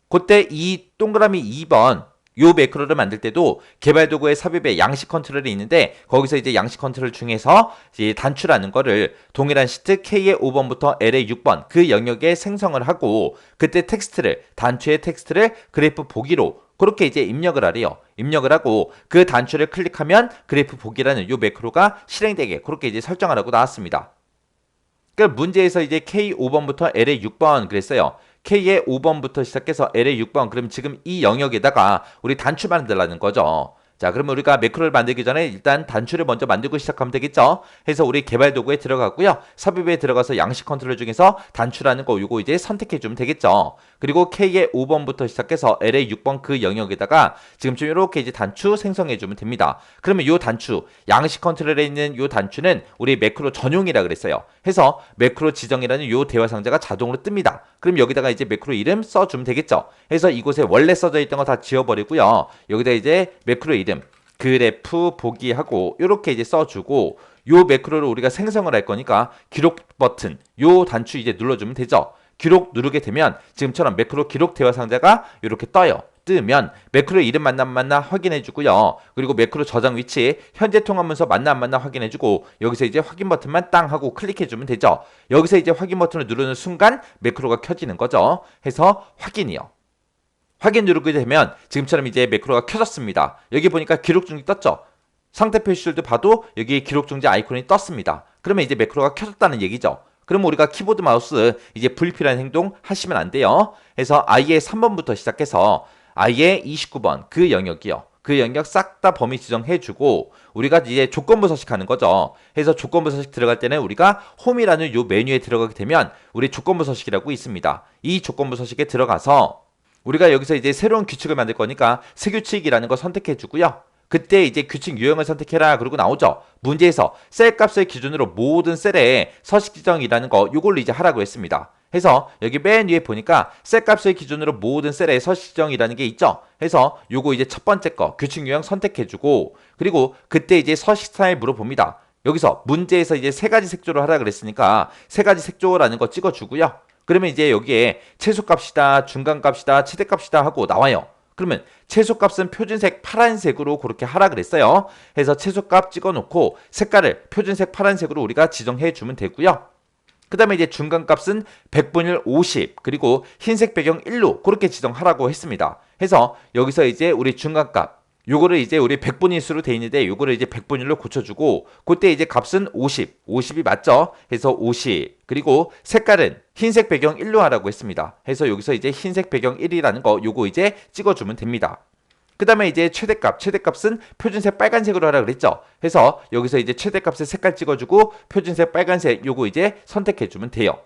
그때 이 동그라미 2번 요 매크로를 만들 때도 개발 도구의 삽입에 양식 컨트롤이 있는데 거기서 이제 양식 컨트롤 중에서 이제 단추라는 거를 동일한 시트 K의 5번부터 L의 6번 그 영역에 생성을 하고 그때 단추의 텍스트를 그래프 보기로 그렇게 이제 입력을 하래요. 입력을 하고 그 단추를 클릭하면 그래프 보기라는 요 매크로가 실행되게 그렇게 이제 설정하라고 나왔습니다. 그러니까 문제에서 이제 K5번부터 L의 6번 그랬어요. K의 5번부터 시작해서 L의 6번 그럼 지금 이 영역에다가 우리 단추 만들라는 거죠. 자, 그러면 우리가 매크로를 만들기 전에 일단 단추를 먼저 만들고 시작하면 되겠죠. 해서 우리 개발 도구에 들어가고요. 삽입에 들어가서 양식 컨트롤 중에서 단추라는 거 요거 이제 선택해 주면 되겠죠. 그리고 K의 5번부터 시작해서 L의 6번 그 영역에다가 지금쯤 이렇게 이제 단추 생성해 주면 됩니다. 그러면 요 단추, 양식 컨트롤에 있는 요 단추는 우리 매크로 전용이라 그랬어요. 해서 매크로 지정이라는 요 대화 상자가 자동으로 뜹니다. 그럼 여기다가 이제 매크로 이름 써주면 되겠죠. 해서 이곳에 원래 써져 있던 거 다 지워버리고요. 여기다 이제 매크로 이름 그래프 보기 하고 이렇게 이제 써주고 요 매크로를 우리가 생성을 할 거니까 기록 버튼 요 단추 이제 눌러주면 되죠. 기록 누르게 되면 지금처럼 매크로 기록 대화 상자가 이렇게 떠요. 뜨면 매크로 이름 맞나 안 맞나 확인해 주고요. 그리고 매크로 저장 위치 현재 통화 문서 맞나 안 맞나 확인해 주고 여기서 이제 확인 버튼만 땅 하고 클릭해 주면 되죠. 여기서 이제 확인 버튼을 누르는 순간 매크로가 켜지는 거죠. 해서 확인이요. 확인 누르게 되면 지금처럼 이제 매크로가 켜졌습니다. 여기 보니까 기록 중지 떴죠. 상태 표시줄도 봐도 여기 기록 중지 아이콘이 떴습니다. 그러면 이제 매크로가 켜졌다는 얘기죠. 그럼 우리가 키보드 마우스 이제 불필요한 행동 하시면 안 돼요. 해서 I의 3번부터 시작해서 I의 29번 그 영역이요. 그 영역 싹 다 범위 지정해주고 우리가 이제 조건부 서식하는 거죠. 해서 조건부 서식 들어갈 때는 우리가 홈이라는 요 메뉴에 들어가게 되면 우리 조건부 서식이라고 있습니다. 이 조건부 서식에 들어가서 우리가 여기서 이제 새로운 규칙을 만들 거니까 새 규칙이라는 거 선택해 주고요. 그때 이제 규칙 유형을 선택해라 그러고 나오죠. 문제에서 셀 값을 기준으로 모든 셀에 서식 지정이라는 거 요걸로 이제 하라고 했습니다. 해서 여기 맨 위에 보니까 셀 값을 기준으로 모든 셀에 서식 지정이라는 게 있죠. 해서 요거 이제 첫 번째 거 규칙 유형 선택해 주고 그리고 그때 이제 서식 스타일 물어봅니다. 여기서 문제에서 이제 세 가지 색조로 하라 그랬으니까 세 가지 색조라는 거 찍어 주고요. 그러면 이제 여기에 최소값이다, 중간값이다, 최대값이다 하고 나와요. 그러면 최소값은 표준색 파란색으로 그렇게 하라 그랬어요. 해서 최소값 찍어놓고 색깔을 표준색 파란색으로 우리가 지정해 주면 되고요. 그 다음에 이제 중간값은 100분의 50 그리고 흰색 배경 1로 그렇게 지정하라고 했습니다. 해서 여기서 이제 우리 중간값 요거를 이제 우리 100분의 수로 돼 있는데 요거를 이제 100분의 1로 고쳐주고 그때 이제 값은 50이 맞죠? 해서 50 그리고 색깔은 흰색 배경 1로 하라고 했습니다. 해서 여기서 이제 흰색 배경 1이라는 거 요거 이제 찍어주면 됩니다. 그 다음에 이제 최대값은 표준색 빨간색으로 하라 그랬죠. 해서 여기서 이제 최대값의 색깔 찍어주고 표준색 빨간색 요거 이제 선택해주면 돼요.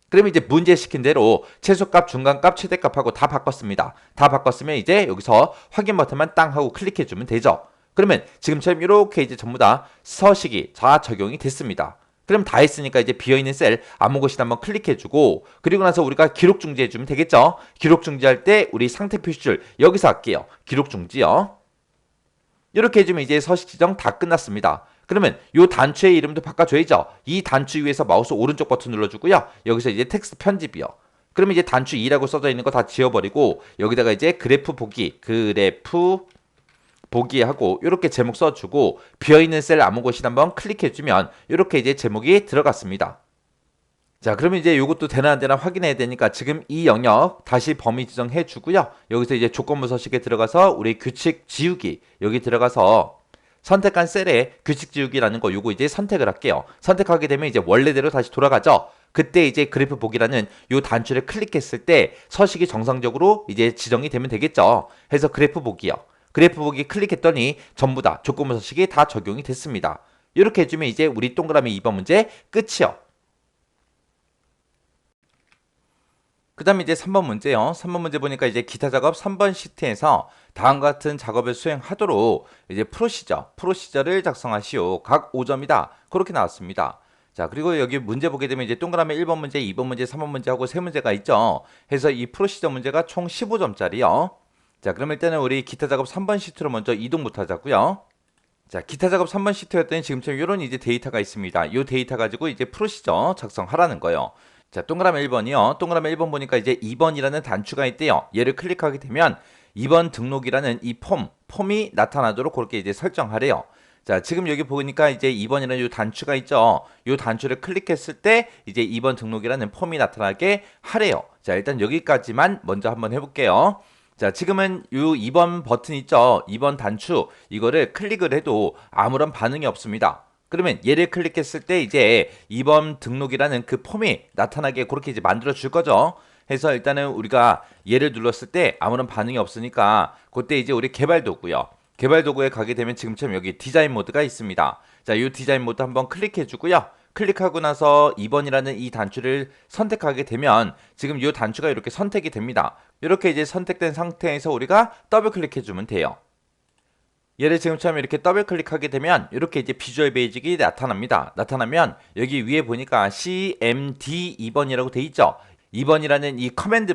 그러면 이제 문제 시킨 대로 최소값, 중간값, 최대값하고 다 바꿨습니다. 다 바꿨으면 이제 여기서 확인 버튼만 땅 하고 클릭해주면 되죠. 그러면 지금처럼 이렇게 이제 전부 다 서식이 다 적용이 됐습니다. 그럼 다 했으니까 이제 비어있는 셀 아무 곳이나 한번 클릭해주고 그리고 나서 우리가 기록 중지해주면 되겠죠. 기록 중지할 때 우리 상태 표시줄 여기서 할게요. 기록 중지요. 이렇게 해주면 이제 서식 지정 다 끝났습니다. 그러면 이 단추의 이름도 바꿔줘야죠. 이 단추 위에서 마우스 오른쪽 버튼 눌러주고요. 여기서 이제 텍스트 편집이요. 그러면 이제 단추 2라고 써져 있는 거 다 지워버리고 여기다가 이제 그래프 보기 하고 이렇게 제목 써주고 비어있는 셀 아무 곳이나 한번 클릭해주면 이렇게 이제 제목이 들어갔습니다. 자, 그러면 이제 이것도 되나 안 되나 확인해야 되니까 지금 이 영역 다시 범위 지정해 주고요. 여기서 이제 조건부 서식에 들어가서 우리 규칙 지우기 여기 들어가서 선택한 셀에 규칙 지우기라는 거 요거 이제 선택을 할게요. 선택하게 되면 이제 원래대로 다시 돌아가죠. 그때 이제 그래프 보기라는 요 단추를 클릭했을 때 서식이 정상적으로 이제 지정이 되면 되겠죠. 해서 그래프 보기요. 그래프 보기 클릭했더니 전부 다 조건부 서식이 다 적용이 됐습니다. 이렇게 해주면 이제 우리 동그라미 2번 문제 끝이요. 그 다음에 이제 3번 문제요. 3번 문제 보니까 이제 기타 작업 3번 시트에서 다음과 같은 작업을 수행하도록 이제 프로시저를 작성하시오. 각 5점이다. 그렇게 나왔습니다. 자, 그리고 여기 문제 보게 되면 이제 동그라미 1번 문제, 2번 문제, 3번 문제하고 세 문제가 있죠. 해서 이 프로시저 문제가 총 15점짜리요. 자, 그럼 일단은 우리 기타 작업 3번 시트로 먼저 이동부터 하자고요. 자, 기타 작업 3번 시트였더니 지금처럼 이런 이제 데이터가 있습니다. 이 데이터 가지고 이제 프로시저 작성하라는 거예요. 자, 동그라미 1번이요. 동그라미 1번 보니까 이제 2번이라는 단추가 있대요. 얘를 클릭하게 되면 2번 등록이라는 이 폼이 나타나도록 그렇게 이제 설정하래요. 자, 지금 여기 보니까 이제 2번이라는 이 단추가 있죠. 이 단추를 클릭했을 때 이제 2번 등록이라는 폼이 나타나게 하래요. 자, 일단 여기까지만 먼저 한번 해볼게요. 자, 지금은 이 2번 버튼 있죠. 2번 단추 이거를 클릭을 해도 아무런 반응이 없습니다. 그러면 얘를 클릭했을 때 이제 2번 등록이라는 그 폼이 나타나게 그렇게 이제 만들어 줄 거죠. 해서 일단은 우리가 얘를 눌렀을 때 아무런 반응이 없으니까 그때 이제 우리 개발 도구요. 개발 도구에 가게 되면 지금처럼 여기 디자인 모드가 있습니다. 자, 이 디자인 모드 한번 클릭해 주고요. 클릭하고 나서 2번이라는 이 단추를 선택하게 되면 지금 이 단추가 이렇게 선택이 됩니다. 이렇게 이제 선택된 상태에서 우리가 더블 클릭해 주면 돼요. 얘를 지금처럼 이렇게 더블 클릭하게 되면 이렇게 이제 비주얼 베이직이 나타납니다. 나타나면 여기 위에 보니까 CMD 2번이라고 돼 있죠. 2번이라는 이 커맨드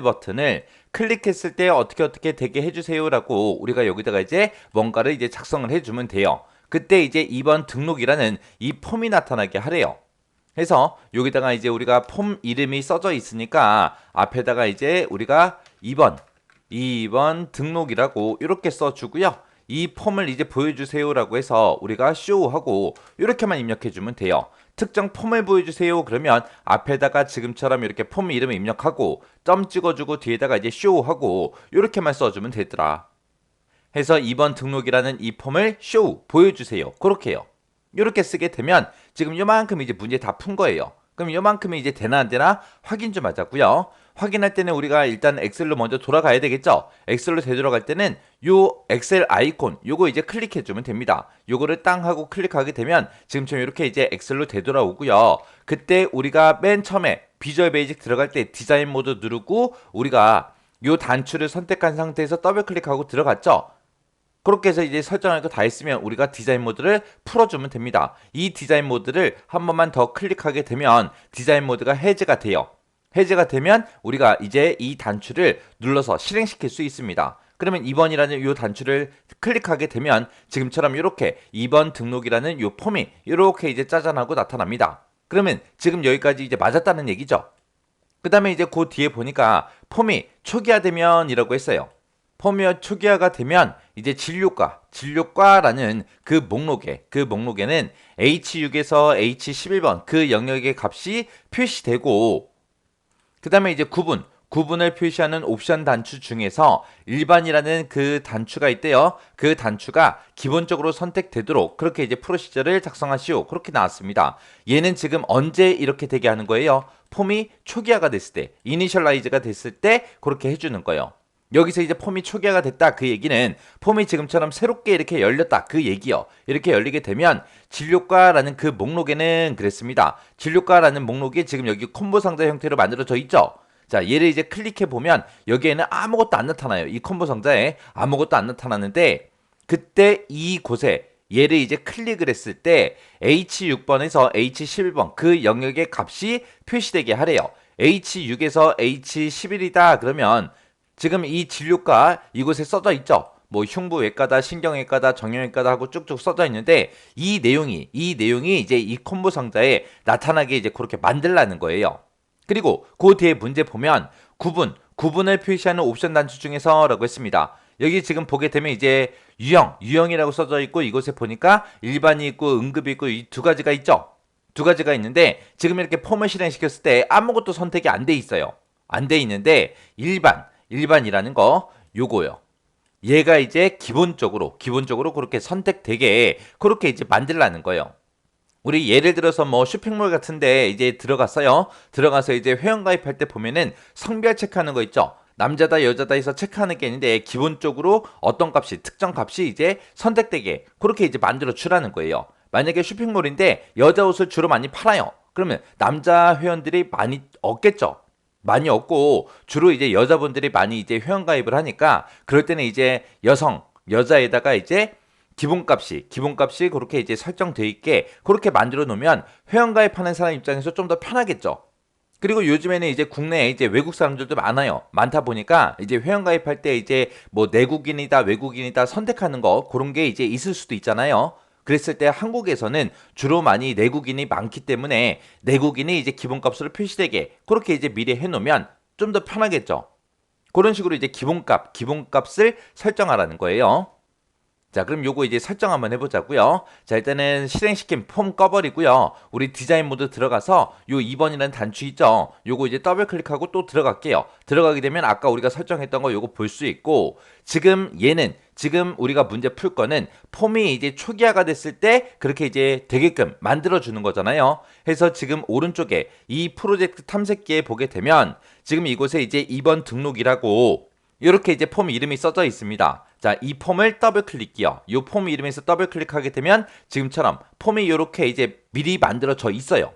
버튼을 클릭했을 때 어떻게 되게 해주세요라고 우리가 여기다가 이제 뭔가를 이제 작성을 해주면 돼요. 그때 이제 2번 등록이라는 이 폼이 나타나게 하래요. 그래서 여기다가 이제 우리가 폼 이름이 써져 있으니까 앞에다가 이제 우리가 2번 등록이라고 이렇게 써주고요. 이 폼을 이제 보여주세요라고 해서 우리가 쇼하고 이렇게만 입력해주면 돼요. 특정 폼을 보여주세요 그러면 앞에다가 지금처럼 이렇게 폼 이름을 입력하고 점 찍어주고 뒤에다가 이제 쇼하고 이렇게만 써주면 되더라. 해서 2번 등록이라는 이 폼을 쇼 보여주세요. 그렇게 해요. 이렇게 쓰게 되면 지금 요만큼 이제 문제 다 푼 거예요. 그럼 요만큼이 이제 되나 안 되나 확인 좀 하자고요. 확인할 때는 우리가 일단 엑셀로 먼저 돌아가야 되겠죠. 엑셀로 되돌아갈 때는 요 엑셀 아이콘 요거 이제 클릭해 주면 됩니다. 요거를 땅 하고 클릭하게 되면 지금처럼 이렇게 이제 엑셀로 되돌아오고요. 그때 우리가 맨 처음에 비주얼 베이직 들어갈 때 디자인 모드 누르고 우리가 요 단추를 선택한 상태에서 더블 클릭하고 들어갔죠. 그렇게 해서 이제 설정할 거 다 했으면 우리가 디자인 모드를 풀어주면 됩니다. 이 디자인 모드를 한 번만 더 클릭하게 되면 디자인 모드가 해제가 돼요. 해제가 되면 우리가 이제 이 단추를 눌러서 실행시킬 수 있습니다. 그러면 2번이라는 이 단추를 클릭하게 되면 지금처럼 이렇게 2번 등록이라는 이 폼이 이렇게 이제 짜잔하고 나타납니다. 그러면 지금 여기까지 이제 맞았다는 얘기죠. 그 다음에 이제 그 뒤에 보니까 폼이 초기화되면 이라고 했어요. 폼이 초기화가 되면 이제 진료과라는 그 목록에는 H6에서 H11번 그 영역의 값이 표시되고 그 다음에 이제 구분을 표시하는 옵션 단추 중에서 일반이라는 그 단추가 있대요. 그 단추가 기본적으로 선택되도록 그렇게 이제 프로시저를 작성하시오. 그렇게 나왔습니다. 얘는 지금 언제 이렇게 되게 하는 거예요? 폼이 초기화가 됐을 때, 이니셜라이즈가 됐을 때 그렇게 해주는 거예요. 여기서 이제 폼이 초기화가 됐다 그 얘기는 폼이 지금처럼 새롭게 이렇게 열렸다 그 얘기요. 이렇게 열리게 되면 진료과라는 그 목록에는 그랬습니다. 진료과라는 목록이 지금 여기 콤보 상자 형태로 만들어져 있죠. 자, 얘를 이제 클릭해 보면 여기에는 아무것도 안 나타나요. 이 콤보 상자에 아무것도 안 나타나는데 그때 이곳에 얘를 이제 클릭을 했을 때 H6번에서 H11번 그 영역의 값이 표시되게 하래요. H6에서 H11이다 그러면 지금 이 진료과 이곳에 써져 있죠. 뭐 흉부외과다, 신경외과다, 정형외과다 하고 쭉쭉 써져 있는데 이 내용이 이제 이 콤보 상자에 나타나게 이제 그렇게 만들라는 거예요. 그리고 그 뒤에 문제 보면 구분을 표시하는 옵션 단추 중에서라고 했습니다. 여기 지금 보게 되면 이제 유형이라고 써져 있고 이곳에 보니까 일반이 있고 응급이 있고 이 두 가지가 있죠. 두 가지가 있는데 지금 이렇게 폼을 실행시켰을 때 아무것도 선택이 안 돼 있어요. 안 돼 있는데 일반이라는 거 요거요. 얘가 이제 기본적으로 그렇게 선택되게 그렇게 이제 만들라는 거예요. 우리 예를 들어서 뭐 쇼핑몰 같은데 이제 들어갔어요. 들어가서 이제 회원가입할 때 보면은 성별 체크하는 거 있죠. 남자다 여자다 해서 체크하는 게 있는데 기본적으로 어떤 값이 특정 값이 이제 선택되게 그렇게 이제 만들어 주라는 거예요. 만약에 쇼핑몰인데 여자 옷을 주로 많이 팔아요. 그러면 남자 회원들이 많이 얻겠죠. 많이 얻고 주로 이제 여자분들이 많이 이제 회원가입을 하니까 그럴 때는 이제 여자에다가 이제 기본값이 그렇게 이제 설정돼 있게 그렇게 만들어 놓으면 회원가입하는 사람 입장에서 좀 더 편하겠죠. 그리고 요즘에는 이제 국내에 이제 외국 사람들도 많다 보니까 이제 회원가입할 때 이제 뭐 내국인이다 외국인이다 선택하는 거 그런 게 이제 있을 수도 있잖아요. 그랬을 때 한국에서는 주로 많이 내국인이 많기 때문에 내국인이 이제 기본값으로 표시되게 그렇게 이제 미리 해놓으면 좀 더 편하겠죠. 그런 식으로 이제 기본값을 설정하라는 거예요. 자, 그럼 요거 이제 설정 한번 해보자고요. 자, 일단은 실행시킨 폼 꺼버리고요. 우리 디자인 모드 들어가서 요 2번이라는 단추 있죠. 요거 이제 더블 클릭하고 또 들어갈게요. 들어가게 되면 아까 우리가 설정했던 거 요거 볼 수 있고 지금 우리가 문제 풀 거는 폼이 이제 초기화가 됐을 때 그렇게 이제 되게끔 만들어 주는 거잖아요. 해서 지금 오른쪽에 이 프로젝트 탐색기에 보게 되면 지금 이곳에 이제 2번 등록이라고 이렇게 이제 폼 이름이 써져 있습니다. 자, 이 폼을 더블 클릭이요. 이 폼 이름에서 더블 클릭하게 되면 지금처럼 폼이 이렇게 이제 미리 만들어져 있어요.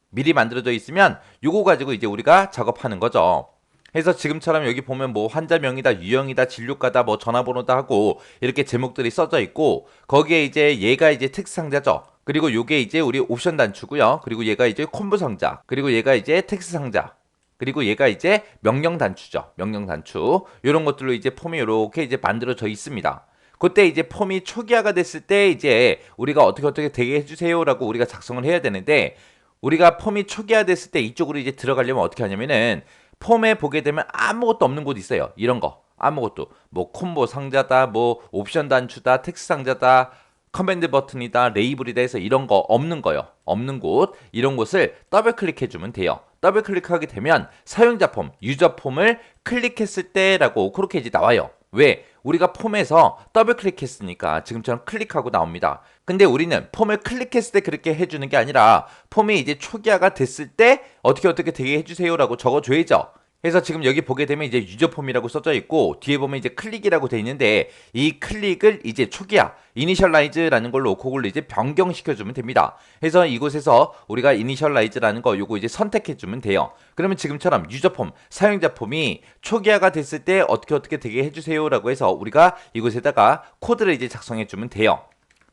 미리 만들어져 있으면 요거 가지고 이제 우리가 작업하는 거죠. 그래서 지금처럼 여기 보면 뭐 환자명이다, 유형이다, 진료과다, 뭐 전화번호다 하고 이렇게 제목들이 써져 있고 거기에 이제 얘가 이제 특수상자죠. 그리고 요게 이제 우리 옵션 단추고요. 그리고 얘가 이제 콤보 상자. 그리고 얘가 이제 텍스트 상자. 그리고 얘가 이제 명령 단추죠. 명령 단추. 이런 것들로 이제 폼이 이렇게 이제 만들어져 있습니다. 그때 이제 폼이 초기화가 됐을 때 이제 우리가 어떻게 되게 해주세요라고 우리가 작성을 해야 되는데 우리가 폼이 초기화됐을 때 이쪽으로 이제 들어가려면 어떻게 하냐면은 폼에 보게 되면 아무것도 없는 곳이 있어요. 이런 거. 아무것도. 뭐 콤보 상자다, 뭐 옵션 단추다, 텍스트 상자다, 커맨드 버튼이다, 레이블이다 해서 이런 거 없는 거요. 없는 곳. 이런 곳을 더블 클릭해 주면 돼요. 더블 클릭하게 되면 사용자 폼, 유저 폼을 클릭했을 때라고 그렇게 이제 나와요. 왜? 우리가 폼에서 더블 클릭했으니까 지금처럼 클릭하고 나옵니다. 근데 우리는 폼을 클릭했을 때 그렇게 해주는 게 아니라 폼이 이제 초기화가 됐을 때 어떻게 되게 해주세요라고 적어줘야죠. 그래서 지금 여기 보게 되면 이제 유저 폼이라고 써져 있고 뒤에 보면 이제 클릭이라고 돼 있는데 이 클릭을 이제 초기화, 이니셜라이즈라는 걸로 그걸로 이제 변경시켜 주면 됩니다. 그래서 이곳에서 우리가 이니셜라이즈라는 거 요거 이제 선택해 주면 돼요. 그러면 지금처럼 유저 폼, 사용자 폼이 초기화가 됐을 때 어떻게 되게 해주세요라고 해서 우리가 이곳에다가 코드를 이제 작성해 주면 돼요.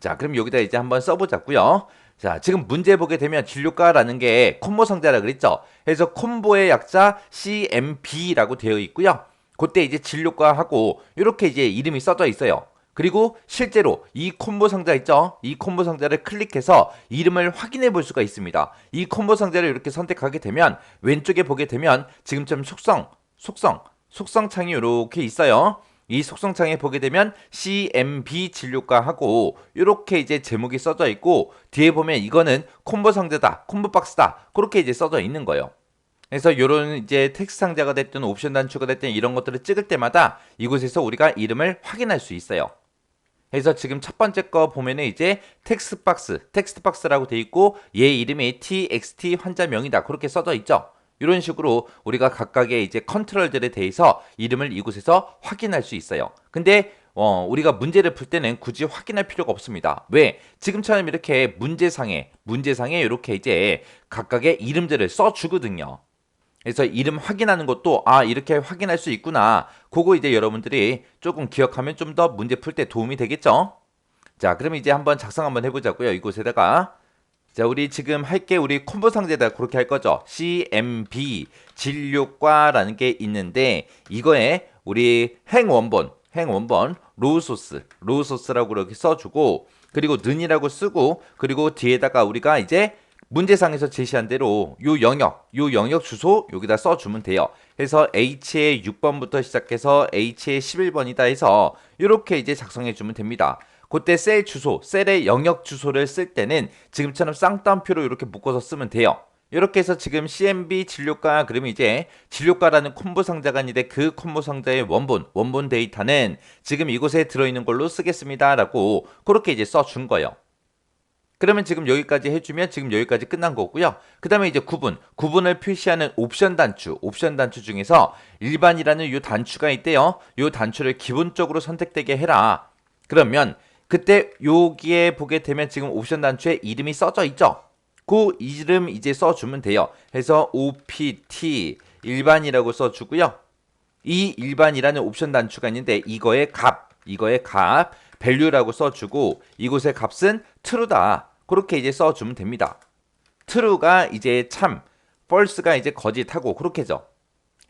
자, 그럼 여기다 이제 한번 써보자고요. 자, 지금 문제 보게 되면 진료과라는 게 콤보 상자라 그랬죠. 그래서 콤보의 약자 CMB라고 되어 있고요. 그때 이제 진료과하고 이렇게 이제 이름이 써져 있어요. 그리고 실제로 이 콤보 상자 있죠? 이 콤보 상자를 클릭해서 이름을 확인해 볼 수가 있습니다. 이 콤보 상자를 이렇게 선택하게 되면 왼쪽에 보게 되면 지금처럼 속성 창이 이렇게 있어요. 이 속성창에 보게 되면 CMB 진료과하고 이렇게 이제 제목이 써져 있고 뒤에 보면 이거는 콤보 상자다, 콤보 박스다 그렇게 이제 써져 있는 거예요. 그래서 이런 이제 텍스트 상자가 됐든 옵션 단추가 됐든 이런 것들을 찍을 때마다 이곳에서 우리가 이름을 확인할 수 있어요. 그래서 지금 첫 번째 거 보면은 이제 텍스트 박스라고 돼 있고 얘 이름이 TXT 환자명이다 그렇게 써져 있죠. 이런 식으로 우리가 각각의 이제 컨트롤들에 대해서 이름을 이곳에서 확인할 수 있어요. 근데 우리가 문제를 풀 때는 굳이 확인할 필요가 없습니다. 왜? 지금처럼 이렇게 문제상에 이렇게 이제 각각의 이름들을 써주거든요. 그래서 이름 확인하는 것도 이렇게 확인할 수 있구나. 그거 이제 여러분들이 조금 기억하면 좀 더 문제 풀 때 도움이 되겠죠? 자, 그럼 이제 한번 작성 한번 해보자고요. 이곳에다가 자, 우리 지금 할게 우리 콤보 상자에다 그렇게 할 거죠. CMB 진료과라는 게 있는데 이거에 우리 행원본 로우소스라고 그렇게 써주고 그리고 는이라고 쓰고 그리고 뒤에다가 우리가 이제 문제상에서 제시한 대로 요 영역 주소 여기다 써주면 돼요. 그래서 H의 6번부터 시작해서 H의 11번이다 해서 이렇게 이제 작성해주면 됩니다. 그때 셀의 영역 주소를 쓸 때는 지금처럼 쌍따옴표로 이렇게 묶어서 쓰면 돼요. 이렇게 해서 지금 CMB 진료과 그러면 이제 진료과라는 콤보 상자가 있는데 그 콤보 상자의 원본 데이터는 지금 이곳에 들어있는 걸로 쓰겠습니다 라고 그렇게 이제 써준 거예요. 그러면 지금 여기까지 해주면 지금 여기까지 끝난 거고요. 그 다음에 이제 구분을 표시하는 옵션 단추 중에서 일반이라는 이 단추가 있대요. 이 단추를 기본적으로 선택되게 해라. 그러면 그때 여기에 보게 되면 지금 옵션 단추에 이름이 써져 있죠. 그 이름 이제 써주면 돼요. 그래서 OPT 일반이라고 써주고요. 이 일반이라는 옵션 단추가 있는데 이거의 값 value라고 써주고 이곳의 값은 true다. 그렇게 이제 써주면 됩니다. true가 이제 참, false가 이제 거짓하고 그렇게죠.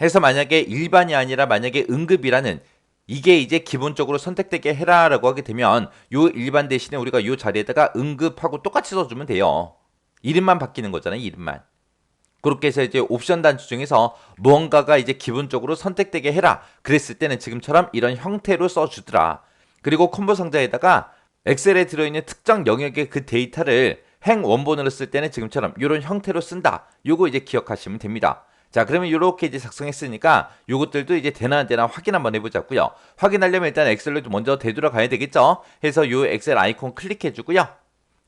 해서 만약에 일반이 아니라 만약에 응급이라는 이게 이제 기본적으로 선택되게 해라라고 하게 되면 요 일반 대신에 우리가 요 자리에다가 응급하고 똑같이 써주면 돼요. 이름만 바뀌는 거잖아요. 이름만. 그렇게 해서 이제 옵션 단추 중에서 무언가가 이제 기본적으로 선택되게 해라. 그랬을 때는 지금처럼 이런 형태로 써주더라. 그리고 콤보 상자에다가 엑셀에 들어있는 특정 영역의 그 데이터를 행 원본으로 쓸 때는 지금처럼 이런 형태로 쓴다. 요거 이제 기억하시면 됩니다. 자, 그러면 이렇게 이제 작성했으니까 요것들도 이제 되나 안 되나 확인 한번 해보자고요. 확인하려면 일단 엑셀로 먼저 되돌아가야 되겠죠. 해서 요 엑셀 아이콘 클릭해주고요.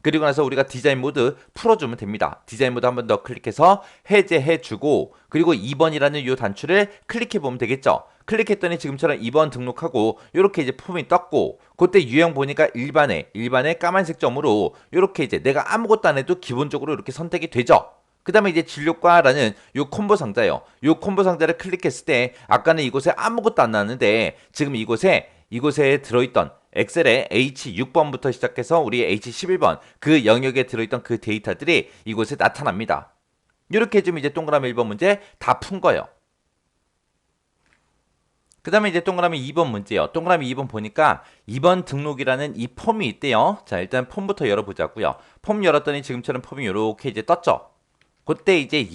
그리고 나서 우리가 디자인 모드 풀어주면 됩니다. 디자인 모드 한 번 더 클릭해서 해제해주고 그리고 2번이라는 이 단추를 클릭해보면 되겠죠. 클릭했더니 지금처럼 2번 등록하고 이렇게 이제 폼이 떴고 그때 유형 보니까 일반에 까만색 점으로 이렇게 이제 내가 아무것도 안 해도 기본적으로 이렇게 선택이 되죠. 그 다음에 이제 진료과라는 요 콤보 상자요. 요 콤보 상자를 클릭했을 때 아까는 이곳에 아무것도 안 나왔는데 지금 이곳에 들어있던 엑셀의 H6번부터 시작해서 우리 H11번 그 영역에 들어있던 그 데이터들이 이곳에 나타납니다. 이렇게 좀 이제 동그라미 1번 문제 다 푼 거예요. 그 다음에 이제 동그라미 2번 문제요. 동그라미 2번 보니까 2번 등록이라는 이 폼이 있대요. 자, 일단 폼부터 열어보자고요. 폼 열었더니 지금처럼 폼이 이렇게 이제 떴죠. 그때 이제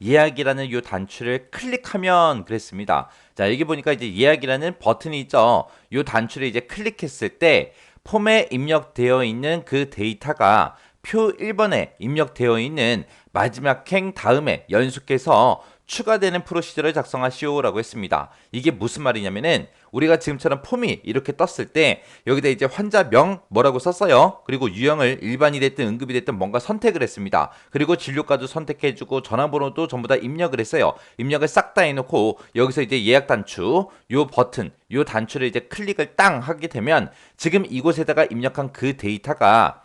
예약이라는 요 단추를 클릭하면 그랬습니다. 자, 여기 보니까 이제 예약이라는 버튼이 있죠. 요 단추를 이제 클릭했을 때 폼에 입력되어 있는 그 데이터가 표 1번에 입력되어 있는 마지막 행 다음에 연속해서 추가되는 프로시저를 작성하시오라고 했습니다. 이게 무슨 말이냐면은 우리가 지금처럼 폼이 이렇게 떴을 때 여기다 이제 환자명 뭐라고 썼어요. 그리고 유형을 일반이 됐든 응급이 됐든 뭔가 선택을 했습니다. 그리고 진료과도 선택해주고 전화번호도 전부 다 입력을 했어요. 입력을 싹 다 해놓고 여기서 이제 예약 단추 요 버튼 요 단추를 이제 클릭을 땅 하게 되면 지금 이곳에다가 입력한 그 데이터가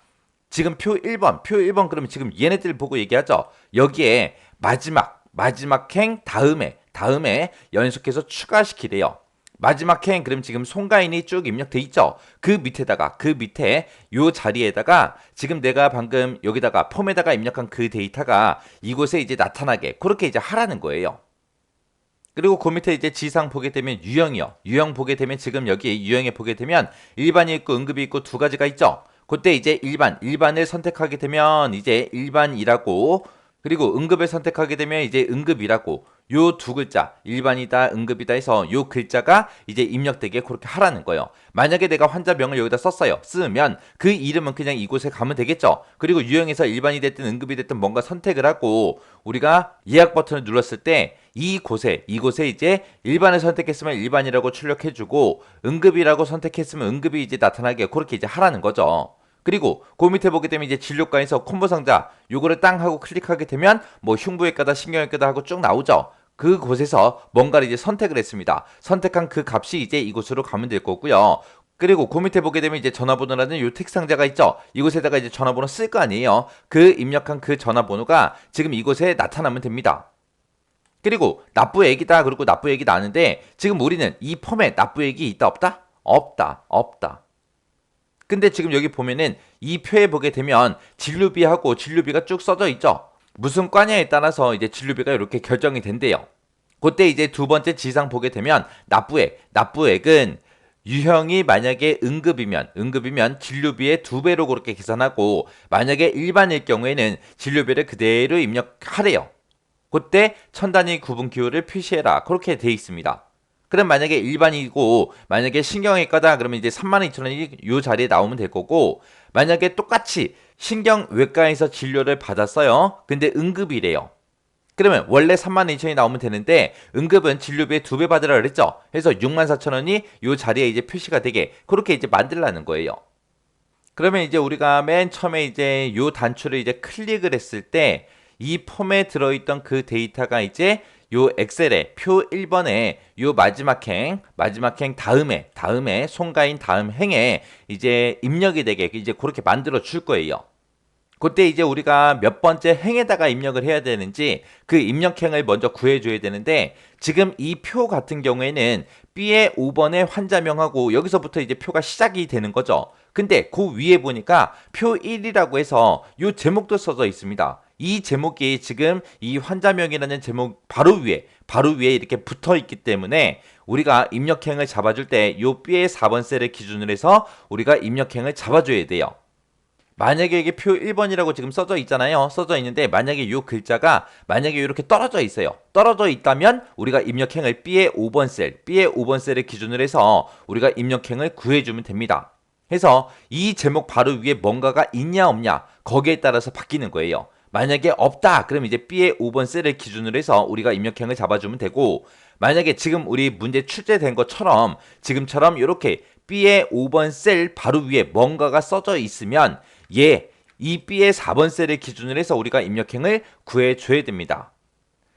지금 표 1번 그러면 지금 얘네들 보고 얘기하죠. 여기에 마지막 행 다음에 연속해서 추가시키래요. 마지막 행 그럼 지금 송가인이 쭉 입력돼 있죠. 그 밑에 요 자리에다가 지금 내가 방금 여기다가 폼에다가 입력한 그 데이터가 이곳에 이제 나타나게 그렇게 이제 하라는 거예요. 그리고 그 밑에 이제 지상 보게 되면 유형이요. 유형 보게 되면 지금 여기 유형에 보게 되면 일반이 있고 응급이 있고 두 가지가 있죠. 그때 이제 일반을 선택하게 되면 이제 일반이라고 그리고 응급을 선택하게 되면 이제 응급이라고 요 두 글자 일반이다 응급이다 해서 요 글자가 이제 입력되게 그렇게 하라는 거예요. 만약에 내가 환자명을 여기다 썼어요. 쓰면 그 이름은 그냥 이곳에 가면 되겠죠. 그리고 유형에서 일반이 됐든 응급이 됐든 뭔가 선택을 하고 우리가 예약 버튼을 눌렀을 때 이곳에 이제 일반을 선택했으면 일반이라고 출력해주고 응급이라고 선택했으면 응급이 이제 나타나게 그렇게 이제 하라는 거죠. 그리고 그 밑에 보게 되면 이제 진료과에서 콤보 상자 요거를 땅 하고 클릭하게 되면 뭐 흉부외과다 신경외과다 하고 쭉 나오죠. 그곳에서 뭔가를 이제 선택을 했습니다. 선택한 그 값이 이제 이곳으로 가면 될 거고요. 그리고 그 밑에 보게 되면 이제 전화번호라는 요 텍스트 상자가 있죠. 이곳에다가 이제 전화번호 쓸 거 아니에요. 그 입력한 그 전화번호가 지금 이곳에 나타나면 됩니다. 그리고 납부액이다. 그리고 납부액이 나는데 지금 우리는 이 폼에 납부액이 있다 없다? 없다. 근데 지금 여기 보면은 이 표에 보게 되면 진료비하고 진료비가 쭉 써져 있죠. 무슨 과냐에 따라서 이제 진료비가 이렇게 결정이 된대요. 그때 이제 두 번째 지상 보게 되면 납부액은 유형이 만약에 응급이면 진료비의 2배로 그렇게 계산하고 만약에 일반일 경우에는 진료비를 그대로 입력하래요. 그때 천단위 구분 기호를 표시해라. 그렇게 돼 있습니다. 그럼 만약에 일반이고 만약에 신경외과다 그러면 이제 32,000원이 요 자리에 나오면 될 거고 만약에 똑같이 신경외과에서 진료를 받았어요. 근데 응급이래요. 그러면 원래 32,000원이 나오면 되는데 응급은 진료비의 2배 받으라 그랬죠. 그래서 64,000원이 요 자리에 이제 표시가 되게 그렇게 이제 만들라는 거예요. 그러면 이제 우리가 맨 처음에 이제 요 단추를 이제 클릭을 했을 때 이 폼에 들어있던 그 데이터가 이제 요 엑셀의 표 1번에 요 마지막 행 다음에 송가인 다음 행에 이제 입력이 되게 이제 그렇게 만들어 줄 거예요. 그때 이제 우리가 몇 번째 행에다가 입력을 해야 되는지 그 입력행을 먼저 구해줘야 되는데 지금 이 표 같은 경우에는 B의 5번의 환자명하고 여기서부터 이제 표가 시작이 되는 거죠. 근데 그 위에 보니까 표 1이라고 해서 요 제목도 써져 있습니다. 이 제목이 지금 이 환자명이라는 제목 바로 위에 이렇게 붙어 있기 때문에 우리가 입력행을 잡아줄 때 요 B의 4번 셀을 기준으로 해서 우리가 입력행을 잡아줘야 돼요. 만약에 이게 표 1번이라고 지금 써져 있잖아요. 써져 있는데 만약에 이 글자가 만약에 이렇게 떨어져 있어요. 떨어져 있다면 우리가 입력행을 B의 5번 셀을 기준으로 해서 우리가 입력행을 구해주면 됩니다. 해서 이 제목 바로 위에 뭔가가 있냐 없냐 거기에 따라서 바뀌는 거예요. 만약에 없다 그럼 이제 B의 5번 셀을 기준으로 해서 우리가 입력행을 잡아주면 되고 만약에 지금 우리 문제 출제된 것처럼 지금처럼 이렇게 B의 5번 셀 바로 위에 뭔가가 써져 있으면 이 B의 4번 셀을 기준으로 해서 우리가 입력행을 구해줘야 됩니다.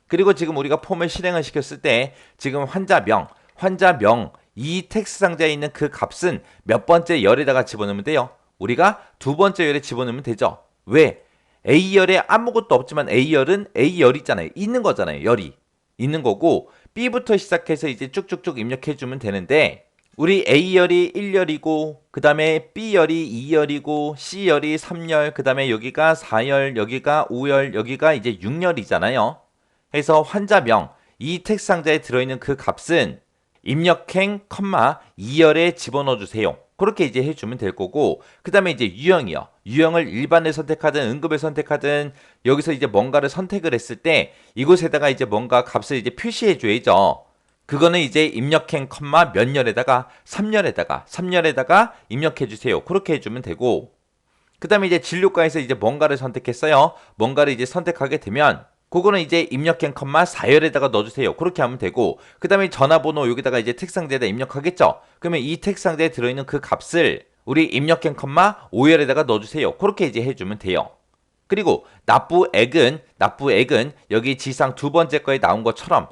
그리고 지금 우리가 폼을 실행을 시켰을 때 지금 환자명 이 텍스트 상자에 있는 그 값은 몇 번째 열에다가 집어넣으면 돼요? 우리가 두 번째 열에 집어넣으면 되죠. 왜? A열에 아무것도 없지만 A열은 A열이 있잖아요. 있는 거잖아요. 열이. 있는 거고 B부터 시작해서 이제 쭉쭉쭉 입력해주면 되는데 우리 A열이 1열이고 그 다음에 B열이 2열이고 C열이 3열 그 다음에 여기가 4열 여기가 5열 여기가 이제 6열이잖아요. 해서 환자명 이 텍스트 상자에 들어있는 그 값은 입력행, 2열에 집어넣어 주세요. 그렇게 이제 해주면 될 거고 그 다음에 이제 유형이요. 유형을 일반을 선택하든 응급을 선택하든 여기서 이제 뭔가를 선택을 했을 때 이곳에다가 이제 뭔가 값을 이제 표시해 줘야죠. 그거는 이제 입력행, 몇 열에다가 3열에다가 입력해 주세요. 그렇게 해주면 되고 그 다음에 이제 진료과에서 이제 뭔가를 선택했어요. 뭔가를 이제 선택하게 되면 그거는 이제 입력행, 4열에다가 넣어주세요. 그렇게 하면 되고 그 다음에 전화번호 여기다가 이제 텍스상자에다 입력하겠죠. 그러면 이 텍스상자에 들어있는 그 값을 우리 입력행, 5열에다가 넣어주세요. 그렇게 이제 해주면 돼요. 그리고 납부액은 여기 지상 두 번째 거에 나온 것처럼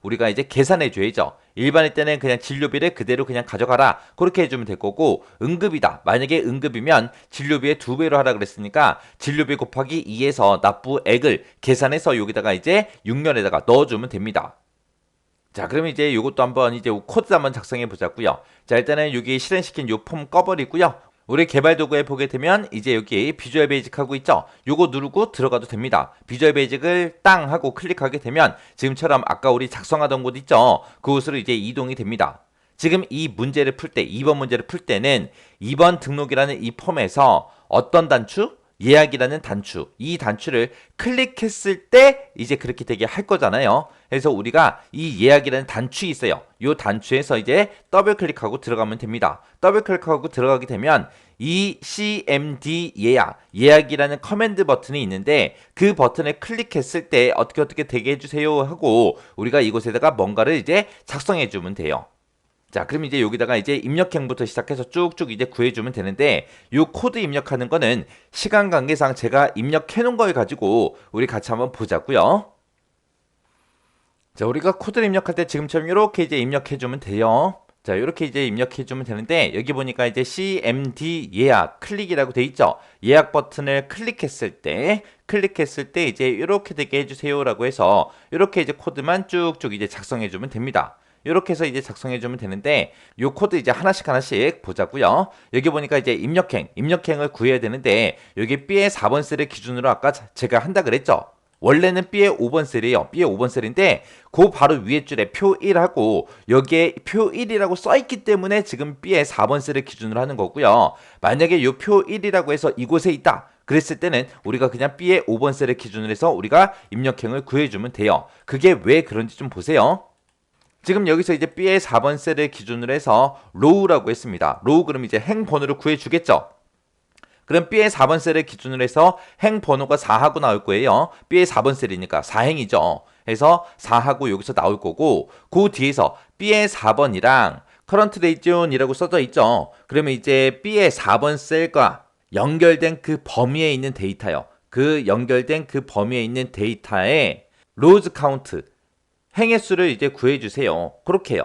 우리가 이제 계산해 줘야죠. 일반일 때는 그냥 진료비를 그대로 그냥 가져가라. 그렇게 해주면 될 거고 응급이다. 만약에 응급이면 진료비의 2배로 하라 그랬으니까 진료비 곱하기 2에서 납부액을 계산해서 여기다가 이제 6년에다가 넣어주면 됩니다. 자, 그러면 이제 요것도 한번 이제 코드 한번 작성해 보자고요. 자, 일단은 여기 실행시킨 요 폼 꺼버리고요. 우리 개발 도구에 보게 되면 이제 여기 비주얼 베이직 하고 있죠. 요거 누르고 들어가도 됩니다. 비주얼 베이직을 땅 하고 클릭하게 되면 지금처럼 아까 우리 작성하던 곳 있죠. 그곳으로 이제 이동이 됩니다. 지금 이 문제를 풀 때, 2번 문제를 풀 때는 2번 등록이라는 이 폼에서 어떤 단추? 예약이라는 단추, 이 단추를 클릭했을 때 이제 그렇게 되게 할 거잖아요. 그래서 우리가 이 예약이라는 단추 있어요. 이 단추에서 이제 더블 클릭하고 들어가면 됩니다. 더블 클릭하고 들어가게 되면 이 CMD 예약이라는 커맨드 버튼이 있는데 그 버튼을 클릭했을 때 어떻게 되게 해주세요 하고 우리가 이곳에다가 뭔가를 이제 작성해 주면 돼요. 자, 그럼 이제 여기다가 이제 입력행부터 시작해서 쭉쭉 이제 구해주면 되는데 요 코드 입력하는 거는 시간 관계상 제가 입력해 놓은 걸 가지고 우리 같이 한번 보자고요. 자, 우리가 코드를 입력할 때 지금처럼 이렇게 이제 입력해 주면 돼요. 자, 이렇게 이제 입력해 주면 되는데 여기 보니까 이제 CMD 예약 클릭이라고 돼 있죠. 예약 버튼을 클릭했을 때 이제 이렇게 되게 해주세요라고 해서 이렇게 이제 코드만 쭉쭉 이제 작성해 주면 됩니다. 이렇게 해서 이제 작성해 주면 되는데 요 코드 이제 하나씩 보자고요. 여기 보니까 이제 입력행을 구해야 되는데 여기 B의 4번 셀을 기준으로 아까 제가 한다 그랬죠. 원래는 B의 5번 셀이에요. B의 5번 셀인데 그 바로 위에 줄에 표 1하고 여기에 표 1이라고 써있기 때문에 지금 B의 4번 셀을 기준으로 하는 거고요. 만약에 이 표 1이라고 해서 이곳에 있다. 그랬을 때는 우리가 그냥 B의 5번 셀을 기준으로 해서 우리가 입력행을 구해주면 돼요. 그게 왜 그런지 좀 보세요. 지금 여기서 이제 B의 4번 셀을 기준으로 해서 로우라고 했습니다. 로우 그럼 이제 행 번호를 구해주겠죠. 그럼 B의 4번 셀을 기준으로 해서 행 번호가 4하고 나올 거예요. B의 4번 셀이니까 4행이죠. 해서 4하고 여기서 나올 거고 그 뒤에서 B의 4번이랑 current region이라고 써져 있죠. 그러면 이제 B의 4번 셀과 연결된 그 범위에 있는 데이터요. 그 연결된 그 범위에 있는 데이터의 로즈 카운트 행의 수를 이제 구해주세요. 그렇게 해요.